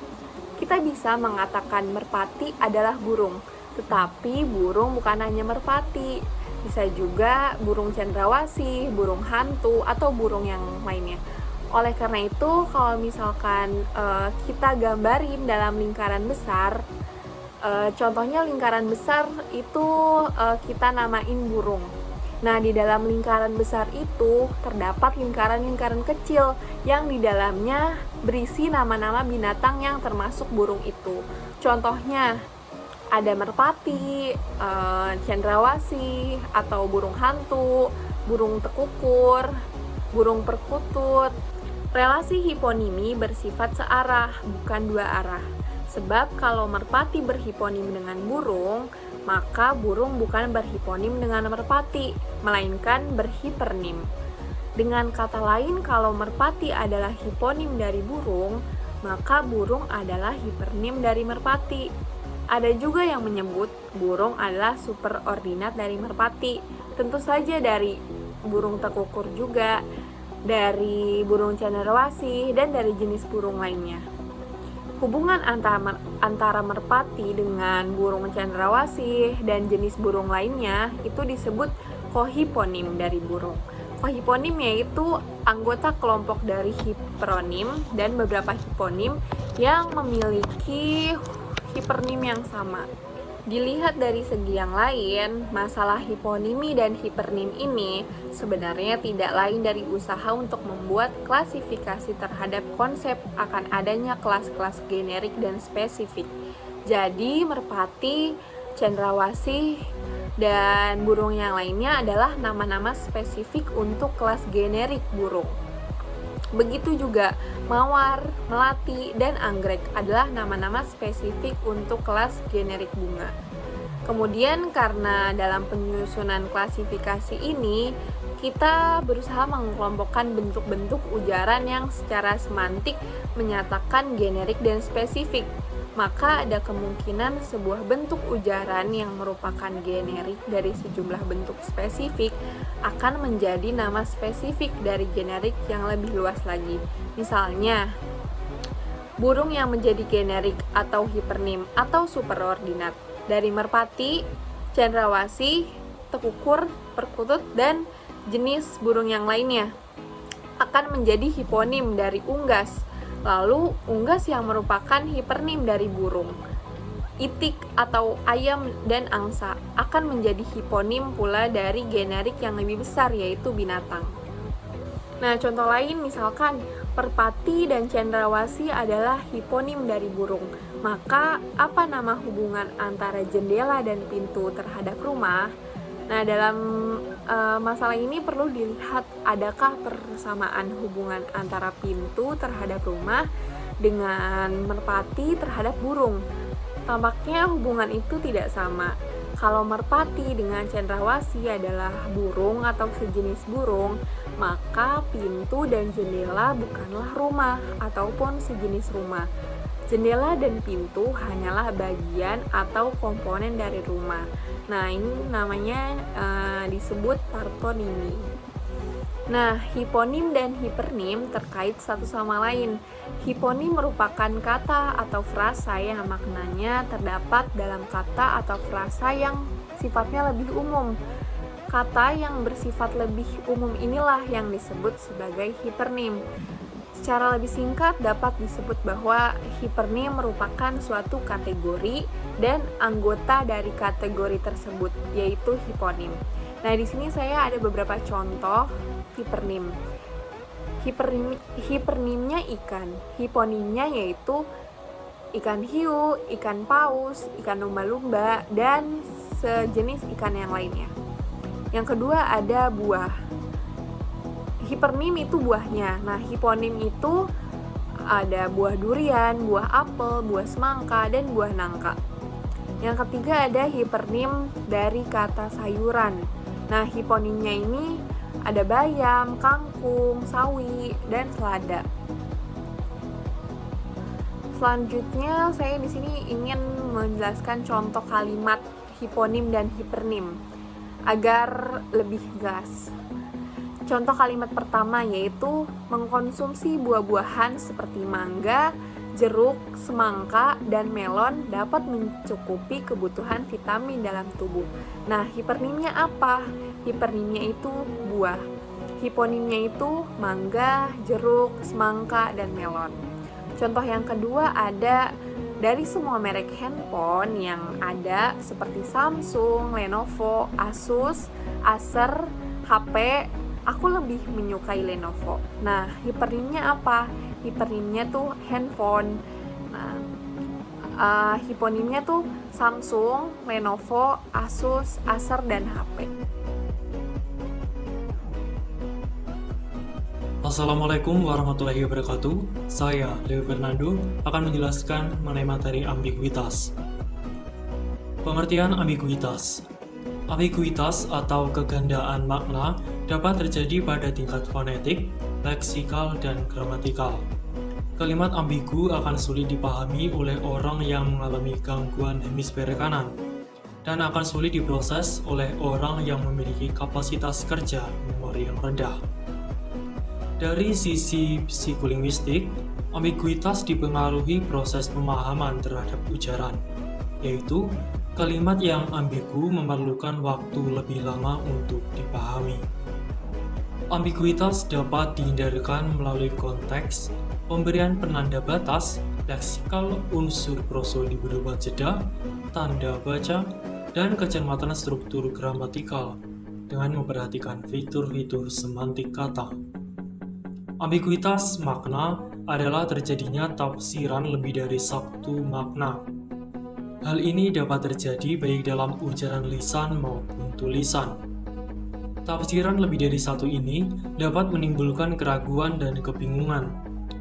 A: Kita bisa mengatakan merpati adalah burung, tetapi burung bukan hanya merpati. Bisa juga burung cendrawasih, burung hantu, atau burung yang lainnya. Oleh karena itu, kalau misalkan kita gambarin dalam lingkaran besar, contohnya lingkaran besar itu kita namain burung. Nah, di dalam lingkaran besar itu terdapat lingkaran-lingkaran kecil yang di dalamnya berisi nama-nama binatang yang termasuk burung itu. Contohnya ada merpati, cendrawasih, atau burung hantu, burung tekukur, burung perkutut. Relasi hiponimi bersifat searah, bukan dua arah. Sebab kalau merpati berhiponim dengan burung, maka burung bukan berhiponim dengan merpati, melainkan berhipernim. Dengan kata lain, kalau merpati adalah hiponim dari burung, maka burung adalah hipernim dari merpati. Ada juga yang menyebut burung adalah superordinat dari merpati. Tentu saja dari burung tekukur juga, dari burung cendrawasih, dan dari jenis burung lainnya. Hubungan antara merpati dengan burung cendrawasih dan jenis burung lainnya itu disebut kohiponim dari burung. Kohiponim yaitu anggota kelompok dari hiperonim dan beberapa hiponim yang memiliki hipernim yang sama. Dilihat dari segi yang lain, masalah hiponimi dan hipernim ini sebenarnya tidak lain dari usaha untuk membuat klasifikasi terhadap konsep akan adanya kelas-kelas generik dan spesifik. Jadi, merpati, cendrawasih, dan burung yang lainnya adalah nama-nama spesifik untuk kelas generik burung. Begitu juga mawar, melati, dan anggrek adalah nama-nama spesifik untuk kelas generik bunga. Kemudian karena dalam penyusunan klasifikasi ini, kita berusaha mengelompokkan bentuk-bentuk ujaran yang secara semantik menyatakan generik dan spesifik. Maka ada kemungkinan sebuah bentuk ujaran yang merupakan generik dari sejumlah bentuk spesifik akan menjadi nama spesifik dari generik yang lebih luas lagi. Misalnya, burung yang menjadi generik atau hipernim atau superordinat dari merpati, cendrawasih, tekukur, perkutut, dan jenis burung yang lainnya akan menjadi hiponim dari unggas. Lalu, unggas yang merupakan hipernim dari burung, itik atau ayam dan angsa akan menjadi hiponim pula dari generik yang lebih besar, yaitu binatang. Nah, contoh lain misalkan merpati dan cendrawasih adalah hiponim dari burung. Maka, apa nama hubungan antara jendela dan pintu terhadap rumah? Nah, dalam masalah ini perlu dilihat adakah persamaan hubungan antara pintu terhadap rumah dengan merpati terhadap burung. Tampaknya hubungan itu tidak sama. Kalau merpati dengan cendrawasih adalah burung atau sejenis burung, maka pintu dan jendela bukanlah rumah ataupun sejenis rumah. Jendela dan pintu hanyalah bagian atau komponen dari rumah. Nah, ini namanya disebut partonimi. Nah, hiponim dan hipernim terkait satu sama lain. Hiponim merupakan kata atau frasa yang maknanya terdapat dalam kata atau frasa yang sifatnya lebih umum. Kata yang bersifat lebih umum inilah yang disebut sebagai hipernim. Secara lebih singkat dapat disebut bahwa hipernim merupakan suatu kategori dan anggota dari kategori tersebut, yaitu hiponim. Nah, di sini saya ada beberapa contoh hipernim. Hipernimnya ikan, hiponimnya yaitu ikan hiu, ikan paus, ikan lumba-lumba, dan sejenis ikan yang lainnya. Yang kedua ada buah. Hipernim itu buahnya. Nah, hiponim itu ada buah durian, buah apel, buah semangka, dan buah nangka. Yang ketiga ada hipernim dari kata sayuran. Nah, hiponimnya ini ada bayam, kangkung, sawi, dan selada. Selanjutnya, saya di sini ingin menjelaskan contoh kalimat hiponim dan hipernim agar lebih jelas. Contoh kalimat pertama yaitu mengkonsumsi buah-buahan seperti mangga, jeruk, semangka, dan melon dapat mencukupi kebutuhan vitamin dalam tubuh. Nah, hipernimnya apa? Hipernimnya itu buah. Hiponimnya itu mangga, jeruk, semangka, dan melon. Contoh yang kedua ada dari semua merek handphone yang ada seperti Samsung, Lenovo, Asus, Acer, HP, aku lebih menyukai Lenovo. Nah, hipernimnya apa? Hipernimnya tuh handphone. Nah, hiponimnya tuh Samsung, Lenovo, Asus, Acer, dan HP.
F: Assalamualaikum warahmatullahi wabarakatuh. Saya, Leo Fernando, akan menjelaskan mengenai materi ambiguitas. Pengertian ambiguitas. Ambiguitas atau kegandaan makna dapat terjadi pada tingkat fonetik, leksikal, dan gramatikal. Kalimat ambigu akan sulit dipahami oleh orang yang mengalami gangguan hemisfer kanan, dan akan sulit diproses oleh orang yang memiliki kapasitas kerja memori yang rendah. Dari sisi psikolinguistik, ambiguitas dipengaruhi proses pemahaman terhadap ujaran, yaitu kalimat yang ambigu memerlukan waktu lebih lama untuk dipahami. Ambiguitas dapat dihindarkan melalui konteks, pemberian penanda batas, leksikal, unsur prosodi berupa jeda, tanda baca, dan kecermatan struktur gramatikal dengan memperhatikan fitur-fitur semantik kata. Ambiguitas makna adalah terjadinya tafsiran lebih dari satu makna. Hal ini dapat terjadi baik dalam ujaran lisan maupun tulisan. Tafsiran lebih dari satu ini dapat menimbulkan keraguan dan kebingungan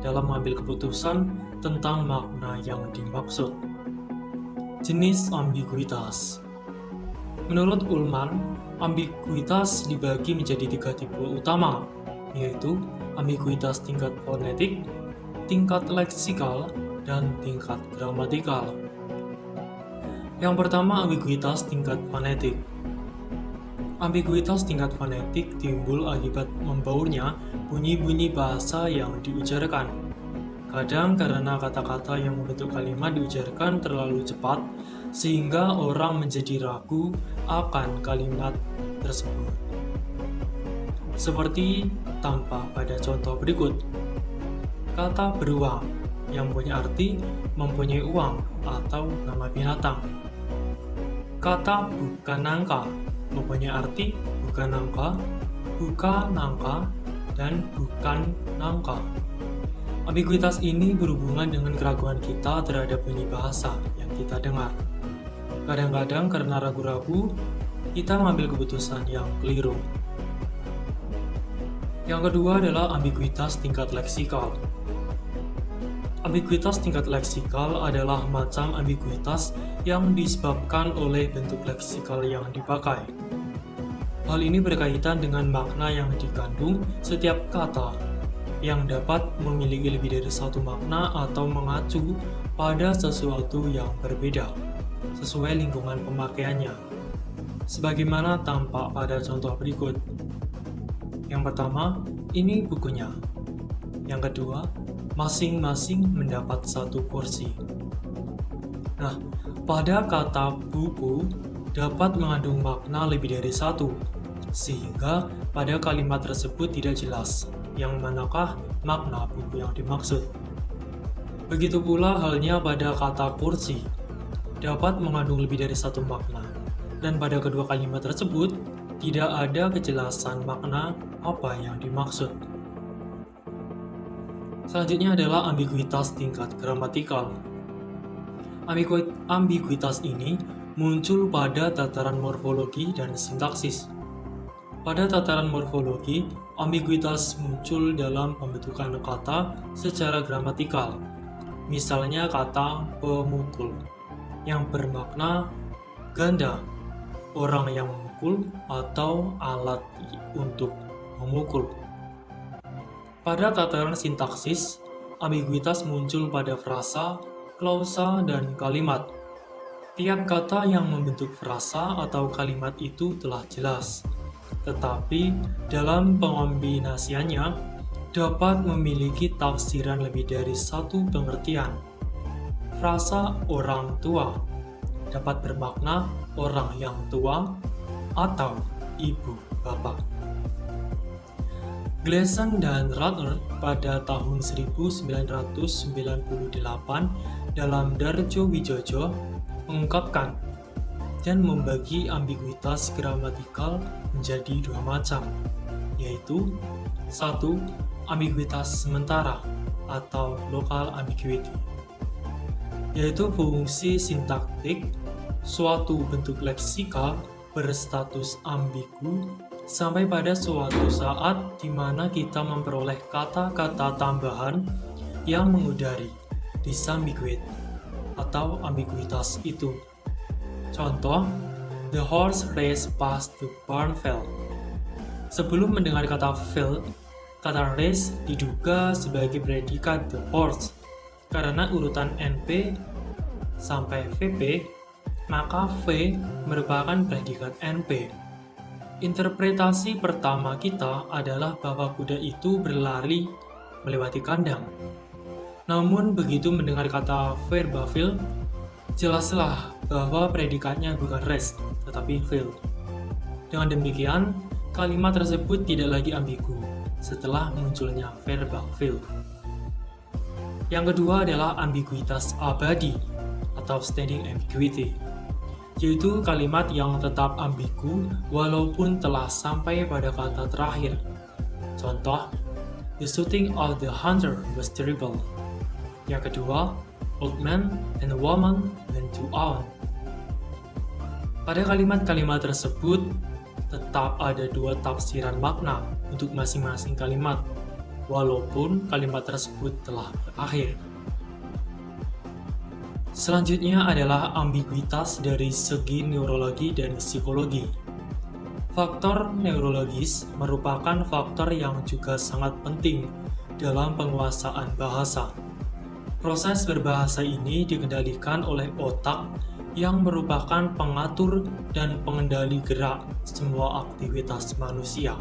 F: dalam mengambil keputusan tentang makna yang dimaksud. Jenis ambiguitas. Menurut Ullmann, ambiguitas dibagi menjadi 3 tipe utama, yaitu ambiguitas tingkat fonetik, tingkat leksikal, dan tingkat gramatikal. Yang pertama, ambiguitas tingkat fonetik. Ambiguitas tingkat fonetik timbul akibat membaurnya bunyi-bunyi bahasa yang diujarkan. Kadang karena kata-kata yang membentuk kalimat diujarkan terlalu cepat, sehingga orang menjadi ragu akan kalimat tersebut. Seperti tampak pada contoh berikut. Kata beruang yang punya arti mempunyai uang atau nama binatang. Kata bukan nangka mempunyai arti bukan nangka, dan bukan nangka. Ambiguitas ini berhubungan dengan keraguan kita terhadap bunyi bahasa yang kita dengar. Kadang-kadang karena ragu-ragu, kita mengambil keputusan yang keliru. Yang kedua adalah ambiguitas tingkat leksikal. Ambiguitas tingkat leksikal adalah macam ambiguitas yang disebabkan oleh bentuk leksikal yang dipakai. Hal ini berkaitan dengan makna yang dikandung setiap kata, yang dapat memiliki lebih dari satu makna atau mengacu pada sesuatu yang berbeda, sesuai lingkungan pemakaiannya. Sebagaimana tampak pada contoh berikut. Yang pertama, ini bukunya. Yang kedua, masing-masing mendapat satu porsi. Nah, pada kata buku dapat mengandung makna lebih dari satu, sehingga pada kalimat tersebut tidak jelas yang manakah makna buku yang dimaksud. Begitu pula halnya pada kata kursi, dapat mengandung lebih dari satu makna, dan pada kedua kalimat tersebut tidak ada kejelasan makna apa yang dimaksud. Selanjutnya adalah ambiguitas tingkat gramatikal. Ambiguitas ini muncul pada tataran morfologi dan sintaksis. Pada tataran morfologi, ambiguitas muncul dalam pembentukan kata secara gramatikal. Misalnya kata pemukul yang bermakna ganda, orang yang memukul atau alat untuk memukul. Pada tataran sintaksis, ambiguitas muncul pada frasa, klausa, dan kalimat. Tiap kata yang membentuk frasa atau kalimat itu telah jelas, tetapi dalam pengombinasiannya dapat memiliki tafsiran lebih dari satu pengertian. Frasa orang tua dapat bermakna orang yang tua atau ibu bapak. Gleason dan Ruther pada tahun 1998 dalam Darjo Wijojo mengungkapkan dan membagi ambiguitas gramatikal menjadi dua macam, yaitu 1. Ambiguitas sementara atau local ambiguity, yaitu fungsi sintaktik suatu bentuk leksikal berstatus ambigu sampai pada suatu saat di mana kita memperoleh kata-kata tambahan yang mengudari disambiguate atau ambiguitas itu. Contoh, the horse raced past the barn field. Sebelum mendengar kata field, kata race diduga sebagai predikat the horse. Karena urutan NP sampai VP, maka V merupakan predikat NP. Interpretasi pertama kita adalah bahwa kuda itu berlari melewati kandang. Namun begitu mendengar kata verba field, jelaslah bahwa predikatnya bukan race, tetapi field. Dengan demikian, kalimat tersebut tidak lagi ambigu setelah munculnya verba field. Yang kedua adalah ambiguitas abadi atau standing ambiguity, yaitu kalimat yang tetap ambigu walaupun telah sampai pada kata terakhir. Contoh, the shooting of the hunter was terrible. Yang kedua, old man and woman went to on. Pada kalimat-kalimat tersebut, tetap ada dua tafsiran makna untuk masing-masing kalimat, walaupun kalimat tersebut telah berakhir. Selanjutnya adalah ambiguitas dari segi neurologi dan psikologi. Faktor neurologis merupakan faktor yang juga sangat penting dalam penguasaan bahasa. Proses berbahasa ini dikendalikan oleh otak yang merupakan pengatur dan pengendali gerak semua aktivitas manusia.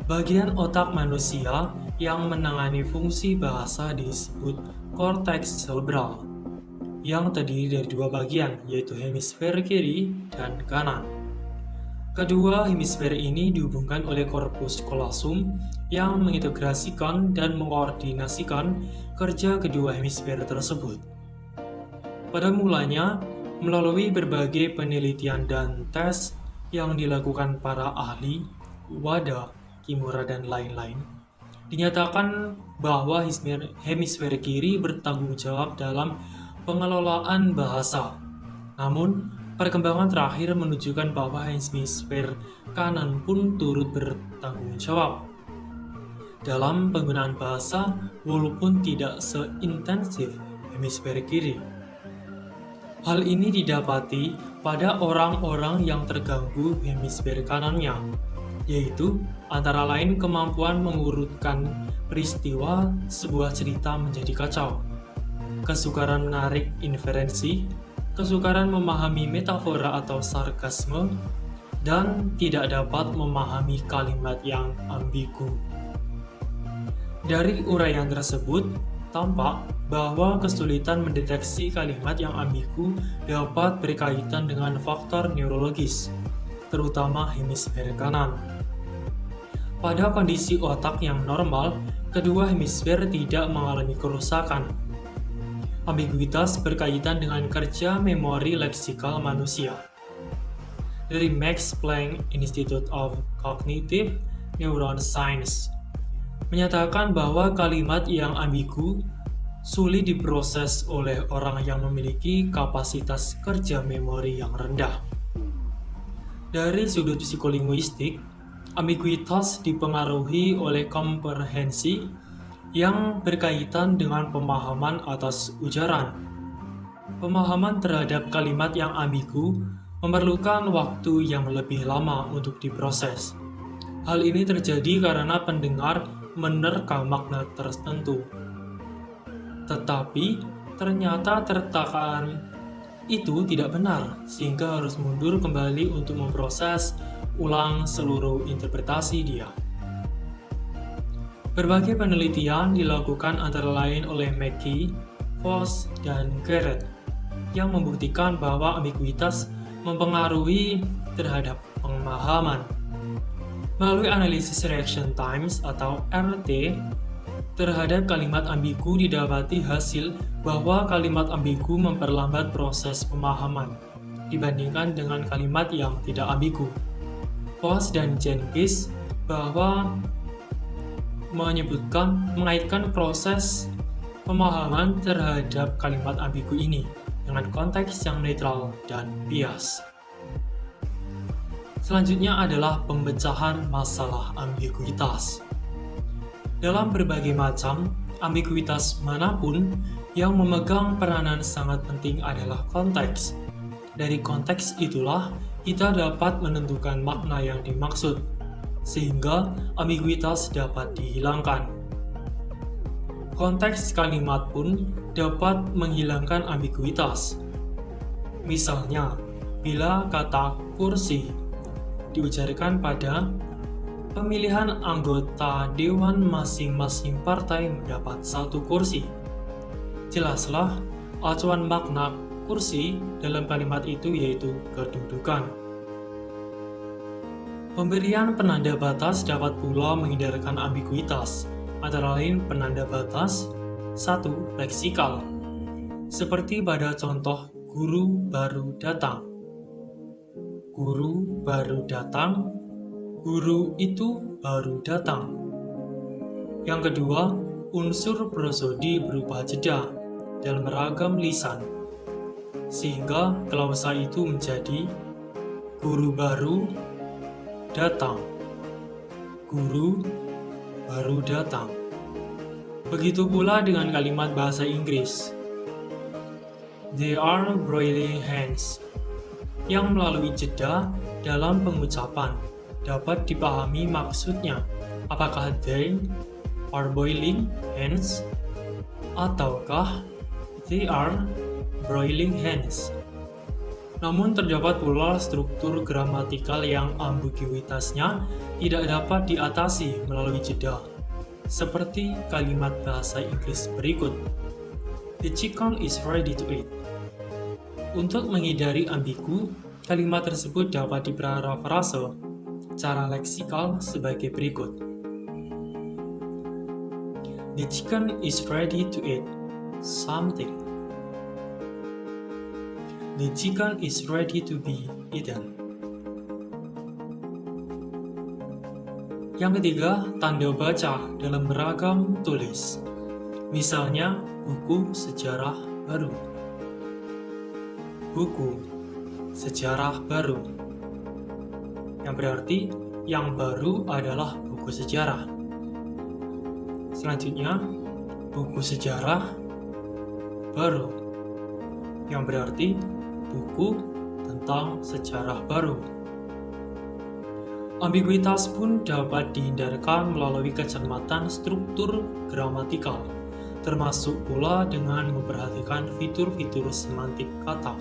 F: Bagian otak manusia yang menangani fungsi bahasa disebut korteks cerebral, yang terdiri dari dua bagian, yaitu hemisfer kiri dan kanan. Kedua hemisfer ini dihubungkan oleh korpus callosum yang mengintegrasikan dan mengkoordinasikan kerja kedua hemisfer tersebut. Pada mulanya, melalui berbagai penelitian dan tes yang dilakukan para ahli, Wada, Kimura, dan lain-lain, dinyatakan bahwa hemisfer kiri bertanggung jawab dalam pengelolaan bahasa. Namun, perkembangan terakhir menunjukkan bahwa hemisfer kanan pun turut bertanggung jawab dalam penggunaan bahasa walaupun tidak seintensif hemisfer kiri. Hal ini didapati pada orang-orang yang terganggu hemisfer kanannya, yaitu antara lain kemampuan mengurutkan peristiwa sebuah cerita menjadi kacau, kesukaran menarik inferensi, kesukaran memahami metafora atau sarkasme, dan tidak dapat memahami kalimat yang ambigu. Dari uraian tersebut, tampak bahwa kesulitan mendeteksi kalimat yang ambigu dapat berkaitan dengan faktor neurologis, terutama hemisfer kanan. Pada kondisi otak yang normal, kedua hemisfer tidak mengalami kerusakan. Ambiguitas berkaitan dengan kerja memori leksikal manusia. Dari Max Planck Institute of Cognitive Neuroscience, menyatakan bahwa kalimat yang ambigu sulit diproses oleh orang yang memiliki kapasitas kerja memori yang rendah. Dari sudut psikolinguistik, ambiguitas dipengaruhi oleh komprehensi yang berkaitan dengan pemahaman atas ujaran. Pemahaman terhadap kalimat yang ambigu memerlukan waktu yang lebih lama untuk diproses. Hal ini terjadi karena pendengar menerka makna tertentu. Tetapi ternyata tertakaan itu tidak benar, sehingga harus mundur kembali untuk memproses ulang seluruh interpretasi dia. Berbagai penelitian dilakukan antara lain oleh McKee, Voss, dan Garrett yang membuktikan bahwa ambiguitas mempengaruhi terhadap pemahaman. Melalui analisis reaction times atau RT, terhadap kalimat ambigu didapati hasil bahwa kalimat ambigu memperlambat proses pemahaman dibandingkan dengan kalimat yang tidak ambigu. Voss dan Jenkins bahwa mengaitkan proses pemahaman terhadap kalimat ambigu ini dengan konteks yang netral dan bias. Selanjutnya adalah pemecahan masalah ambiguitas. Dalam berbagai macam ambiguitas manapun, yang memegang peranan sangat penting adalah konteks. Dari konteks itulah kita dapat menentukan makna yang dimaksud, sehingga ambiguitas dapat dihilangkan. Konteks kalimat pun dapat menghilangkan ambiguitas. Misalnya, bila kata kursi diujarkan pada pemilihan anggota dewan masing-masing partai mendapat 1 kursi. Jelaslah acuan makna kursi dalam kalimat itu yaitu kedudukan. Pemberian penanda batas dapat pula menghindarkan ambiguitas, antara lain penanda batas 1. Leksikal, seperti pada contoh guru baru datang. Guru baru datang, guru itu baru datang. Yang kedua, unsur prosodi berupa jeda dalam beragam lisan, sehingga klausa itu menjadi guru baru datang, guru baru datang. Begitu pula dengan kalimat bahasa Inggris, they are boiling hands, yang melalui jeda dalam pengucapan dapat dipahami maksudnya, apakah they are boiling hands ataukah they are broiling hands. Namun terdapat pula struktur gramatikal yang ambiguitasnya tidak dapat diatasi melalui jeda, seperti kalimat bahasa Inggris berikut, the chicken is ready to eat. Untuk menghindari ambigu, kalimat tersebut dapat diparafrase secara leksikal sebagai berikut. The chicken is ready to eat something. The chicken is ready to be eaten. Yang ketiga, tanda baca dalam beragam tulis. Misalnya, buku sejarah baru. Buku sejarah baru, yang berarti yang baru adalah buku sejarah. Selanjutnya, buku sejarah baru, yang berarti buku tentang sejarah baru. Ambiguitas pun dapat dihindarkan melalui kecermatan struktur gramatikal, termasuk pula dengan memperhatikan fitur-fitur semantik kata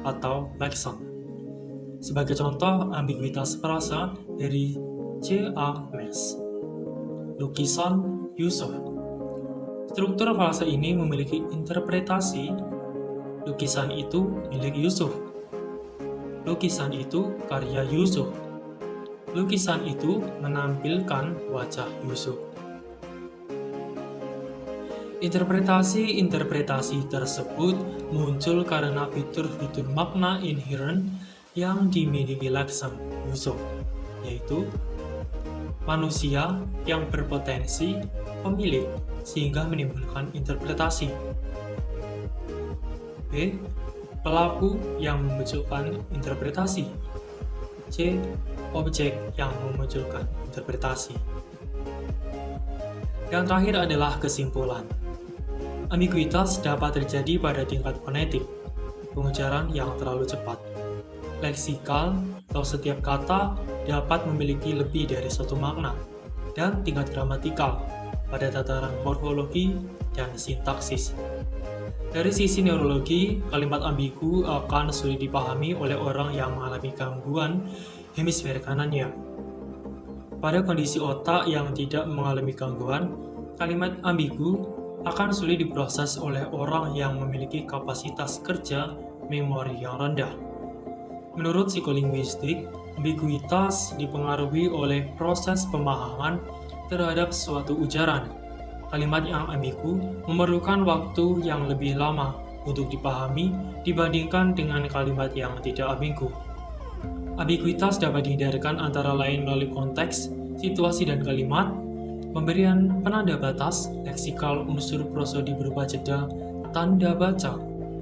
F: atau lekson. Sebagai contoh ambiguitas frasa dari C.A. Mes, lukisan Yusuf. Struktur frasa ini memiliki interpretasi lukisan itu milik Yusuf. Lukisan itu karya Yusuf. Lukisan itu menampilkan wajah Yusuf. Interpretasi-interpretasi tersebut muncul karena fitur-fitur makna inherent yang dimiliki lekson Yusuf, yaitu manusia yang berpotensi pemilik sehingga menimbulkan interpretasi. B. Pelaku yang memunculkan interpretasi. C. Objek yang memunculkan interpretasi. Yang terakhir adalah kesimpulan. Ambiguitas dapat terjadi pada tingkat fonetik, pengucaran yang terlalu cepat, leksikal atau setiap kata dapat memiliki lebih dari satu makna, dan tingkat gramatikal pada tataran morfologi dan sintaksis. Dari sisi neurologi, kalimat ambigu akan sulit dipahami oleh orang yang mengalami gangguan hemisfer kanannya. Pada kondisi otak yang tidak mengalami gangguan, kalimat ambigu akan sulit diproses oleh orang yang memiliki kapasitas kerja memori yang rendah. Menurut psikolinguistik, ambiguitas dipengaruhi oleh proses pemahaman terhadap suatu ujaran. Kalimat yang ambigu memerlukan waktu yang lebih lama untuk dipahami dibandingkan dengan kalimat yang tidak ambigu. Ambiguitas dapat dihindarkan antara lain melalui konteks, situasi dan kalimat, pemberian penanda batas, leksikal unsur prosodi berupa jeda, tanda baca,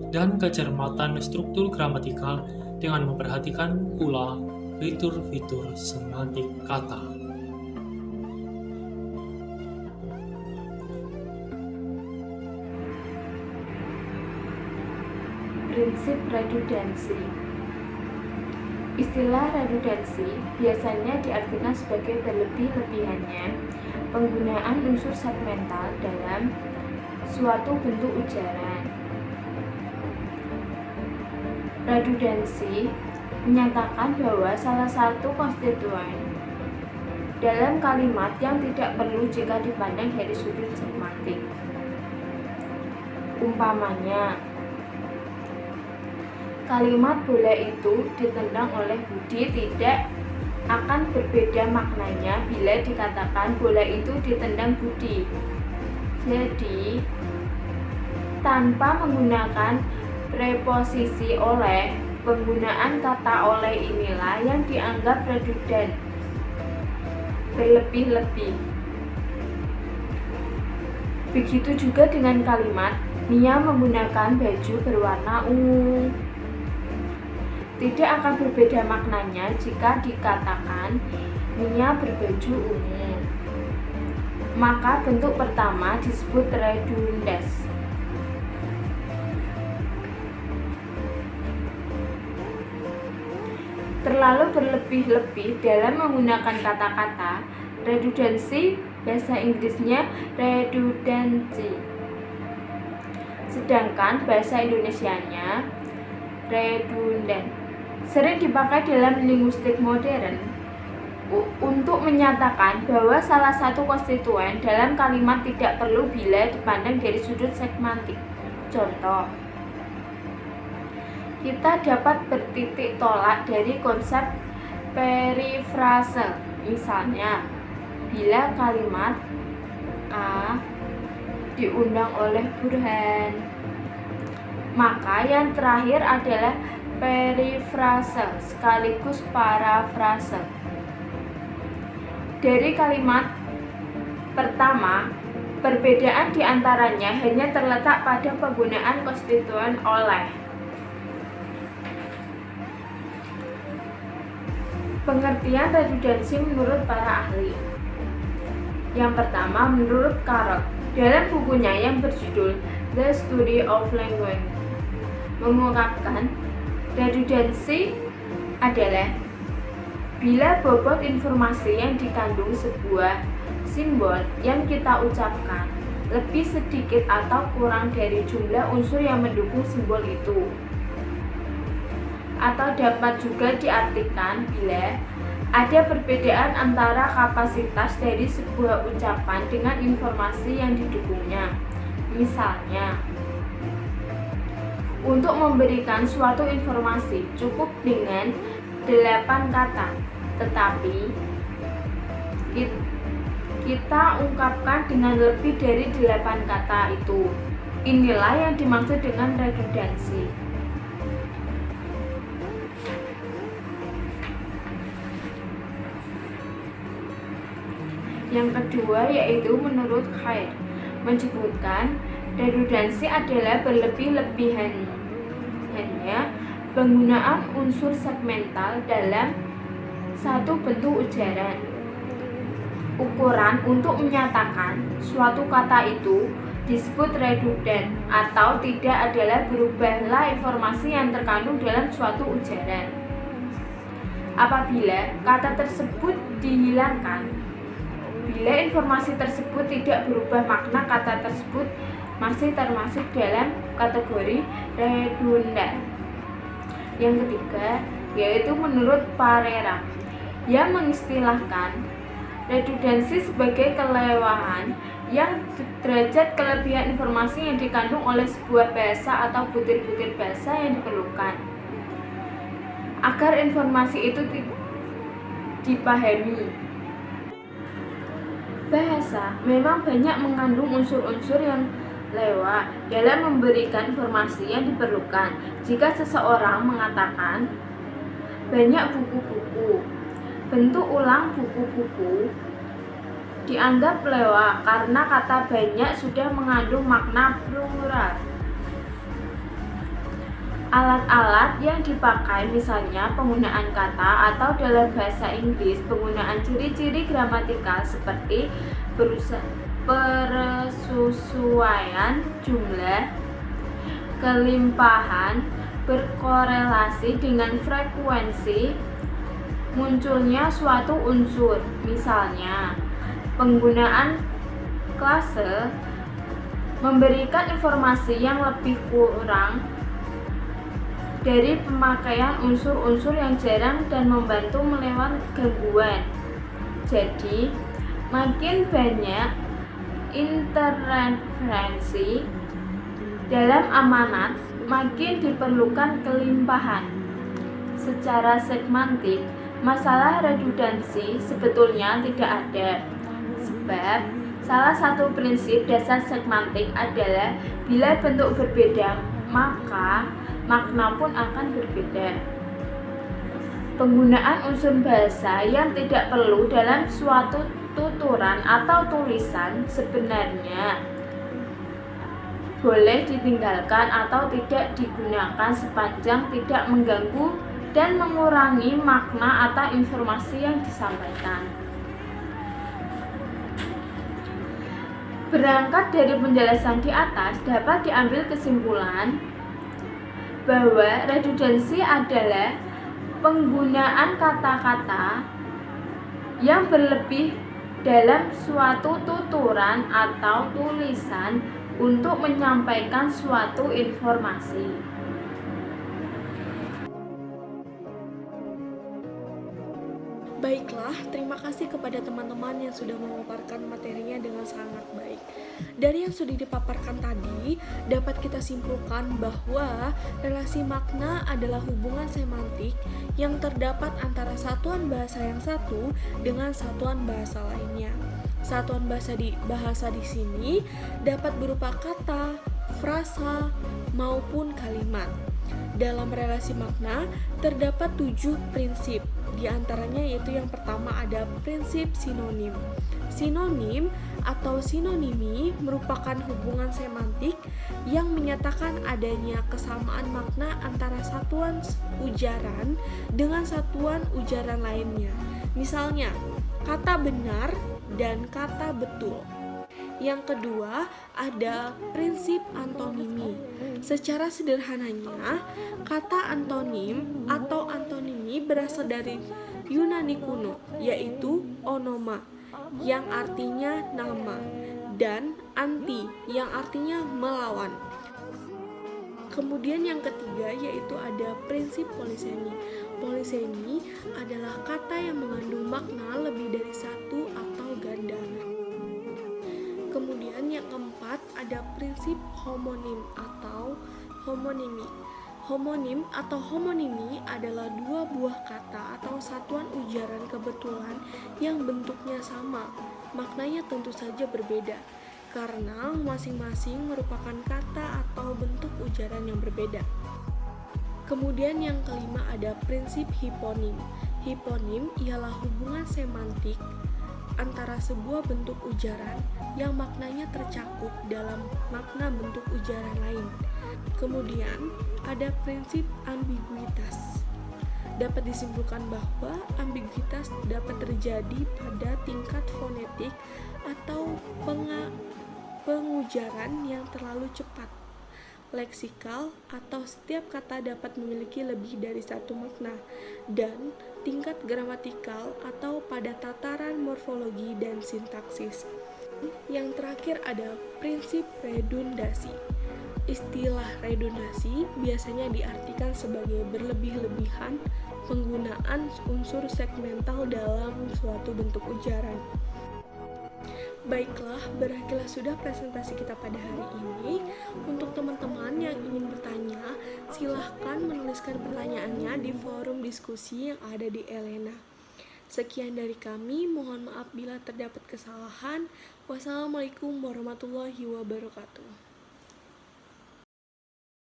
F: dan kecermatan struktur gramatikal dengan memperhatikan pula fitur-fitur semantik kata.
E: Prinsip redundansi. Istilah redundansi biasanya diartikan sebagai berlebih-lebihannya penggunaan unsur segmental dalam suatu bentuk ujaran. Redundansi menyatakan bahwa salah satu konstituen dalam kalimat yang tidak perlu jika dipandang dari sudut semantik. Umpamanya, kalimat bola itu ditendang oleh Budi tidak akan berbeda maknanya bila dikatakan bola itu ditendang Budi. Jadi, tanpa menggunakan preposisi oleh, penggunaan kata oleh inilah yang dianggap redundan, berlebih-lebih. Begitu juga dengan kalimat Nia menggunakan baju berwarna ungu. Tidak akan berbeda maknanya jika dikatakan Nia berbaju ungu. Maka bentuk pertama disebut redundas. Terlalu berlebih-lebih dalam menggunakan kata-kata redundansi, bahasa Inggrisnya redundancy. Sedangkan bahasa Indonesianya redundant. Sering dipakai dalam linguistik modern untuk menyatakan bahwa salah satu konstituen dalam kalimat tidak perlu bila dipandang dari sudut semantik. Contoh, kita dapat bertitik tolak dari konsep perifrase. Misalnya, bila kalimat A diundang oleh Burhan, maka yang terakhir adalah perifrase sekaligus parafrase. Dari kalimat pertama, perbedaan di antaranya hanya terletak pada penggunaan konstituen oleh. Pengertian redundansi menurut para ahli. Yang pertama, menurut Carrot, dalam bukunya yang berjudul The Study of Language, mengungkapkan redundansi adalah bila bobot informasi yang dikandung sebuah simbol yang kita ucapkan lebih sedikit atau kurang dari jumlah unsur yang mendukung simbol itu. Atau dapat juga diartikan bila ada perbedaan antara kapasitas dari sebuah ucapan dengan informasi yang didukungnya. Misalnya, untuk memberikan suatu informasi cukup dengan 8 kata, tetapi kita ungkapkan dengan lebih dari 8 kata itu. Inilah yang dimaksud dengan redundansi.
G: Yang kedua yaitu menurut Khair menyebutkan redundansi adalah berlebih-lebihannya penggunaan unsur segmental dalam satu bentuk ujaran. Ukuran untuk menyatakan suatu kata itu disebut redundan atau tidak adalah berubahlah informasi yang terkandung dalam suatu ujaran. Apabila kata tersebut dihilangkan, bila informasi tersebut tidak berubah, makna kata tersebut masih termasuk dalam kategori redundan. Yang ketiga yaitu menurut Parera yang mengistilahkan redundansi sebagai kelewahan yang derajat kelebihan informasi yang dikandung oleh sebuah bahasa atau butir-butir bahasa yang diperlukan agar informasi itu dipahami. Bahasa memang banyak mengandung unsur-unsur yang lewat dalam memberikan informasi yang diperlukan. Jika seseorang mengatakan banyak buku-buku, bentuk ulang buku-buku dianggap lewat karena kata banyak sudah mengandung makna plural. Alat-alat yang dipakai misalnya penggunaan kata atau dalam bahasa Inggris penggunaan ciri-ciri gramatikal seperti persesuaian jumlah, kelimpahan, berkorelasi dengan frekuensi munculnya suatu unsur. Misalnya, penggunaan klase memberikan informasi yang lebih kurang dari pemakaian unsur-unsur yang jarang dan membantu melawan gangguan. Jadi, makin banyak interferensi dalam amanat, makin diperlukan kelimpahan. Secara semantik, masalah redundansi sebetulnya tidak ada. Sebab, salah satu prinsip dasar semantik adalah bila bentuk berbeda, maka makna pun akan berbeda. Penggunaan unsur bahasa yang tidak perlu dalam suatu tuturan atau tulisan sebenarnya boleh ditinggalkan atau tidak digunakan sepanjang tidak mengganggu dan mengurangi makna atau informasi yang disampaikan. Berangkat dari penjelasan di atas, dapat diambil kesimpulan bahwa redundansi adalah penggunaan kata-kata yang berlebih dalam suatu tuturan atau tulisan untuk menyampaikan suatu informasi.
A: Baiklah, terima kasih kepada teman-teman yang sudah memaparkan materinya dengan sangat baik. Dari yang sudah dipaparkan tadi, dapat kita simpulkan bahwa relasi makna adalah hubungan semantik yang terdapat antara satuan bahasa yang satu dengan satuan bahasa lainnya. Satuan bahasa di sini dapat berupa kata, frasa, maupun kalimat. Dalam relasi makna terdapat 7 prinsip. Di antaranya yaitu yang pertama ada prinsip sinonim. Sinonim atau sinonimi merupakan hubungan semantik yang menyatakan adanya kesamaan makna antara satuan ujaran dengan satuan ujaran lainnya. Misalnya, kata benar dan kata betul. Yang kedua, ada prinsip antonimi. Secara sederhananya, kata antonim atau antonimi berasal dari Yunani kuno, yaitu onoma, yang artinya nama, dan anti, yang artinya melawan. Kemudian yang ketiga, yaitu ada prinsip polisemi. Polisemi adalah kata yang mengandung makna lebih dari satu atau ganda. Kemudian yang keempat ada prinsip homonim atau homonimi. Homonim atau homonimi adalah dua buah kata atau satuan ujaran kebetulan yang bentuknya sama. Maknanya tentu saja berbeda karena masing-masing merupakan kata atau bentuk ujaran yang berbeda. Kemudian yang kelima ada prinsip hiponim. Hiponim ialah hubungan semantik antara sebuah bentuk ujaran yang maknanya tercakup dalam makna bentuk ujaran lain. Kemudian, ada prinsip ambiguitas. Dapat disimpulkan bahwa ambiguitas dapat terjadi pada tingkat fonetik atau pengujaran yang terlalu cepat, leksikal, atau setiap kata dapat memiliki lebih dari satu makna, dan tingkat gramatikal atau pada tataran morfologi dan sintaksis. Yang terakhir ada prinsip redundasi. Istilah redundasi biasanya diartikan sebagai berlebih-lebihan penggunaan unsur segmental dalam suatu bentuk ujaran. Baiklah, berakhirlah sudah presentasi kita pada hari ini. Untuk teman-teman yang ingin bertanya, silahkan menuliskan pertanyaannya di forum diskusi yang ada di Elena. Sekian dari kami, mohon maaf bila terdapat kesalahan. Wassalamualaikum warahmatullahi wabarakatuh.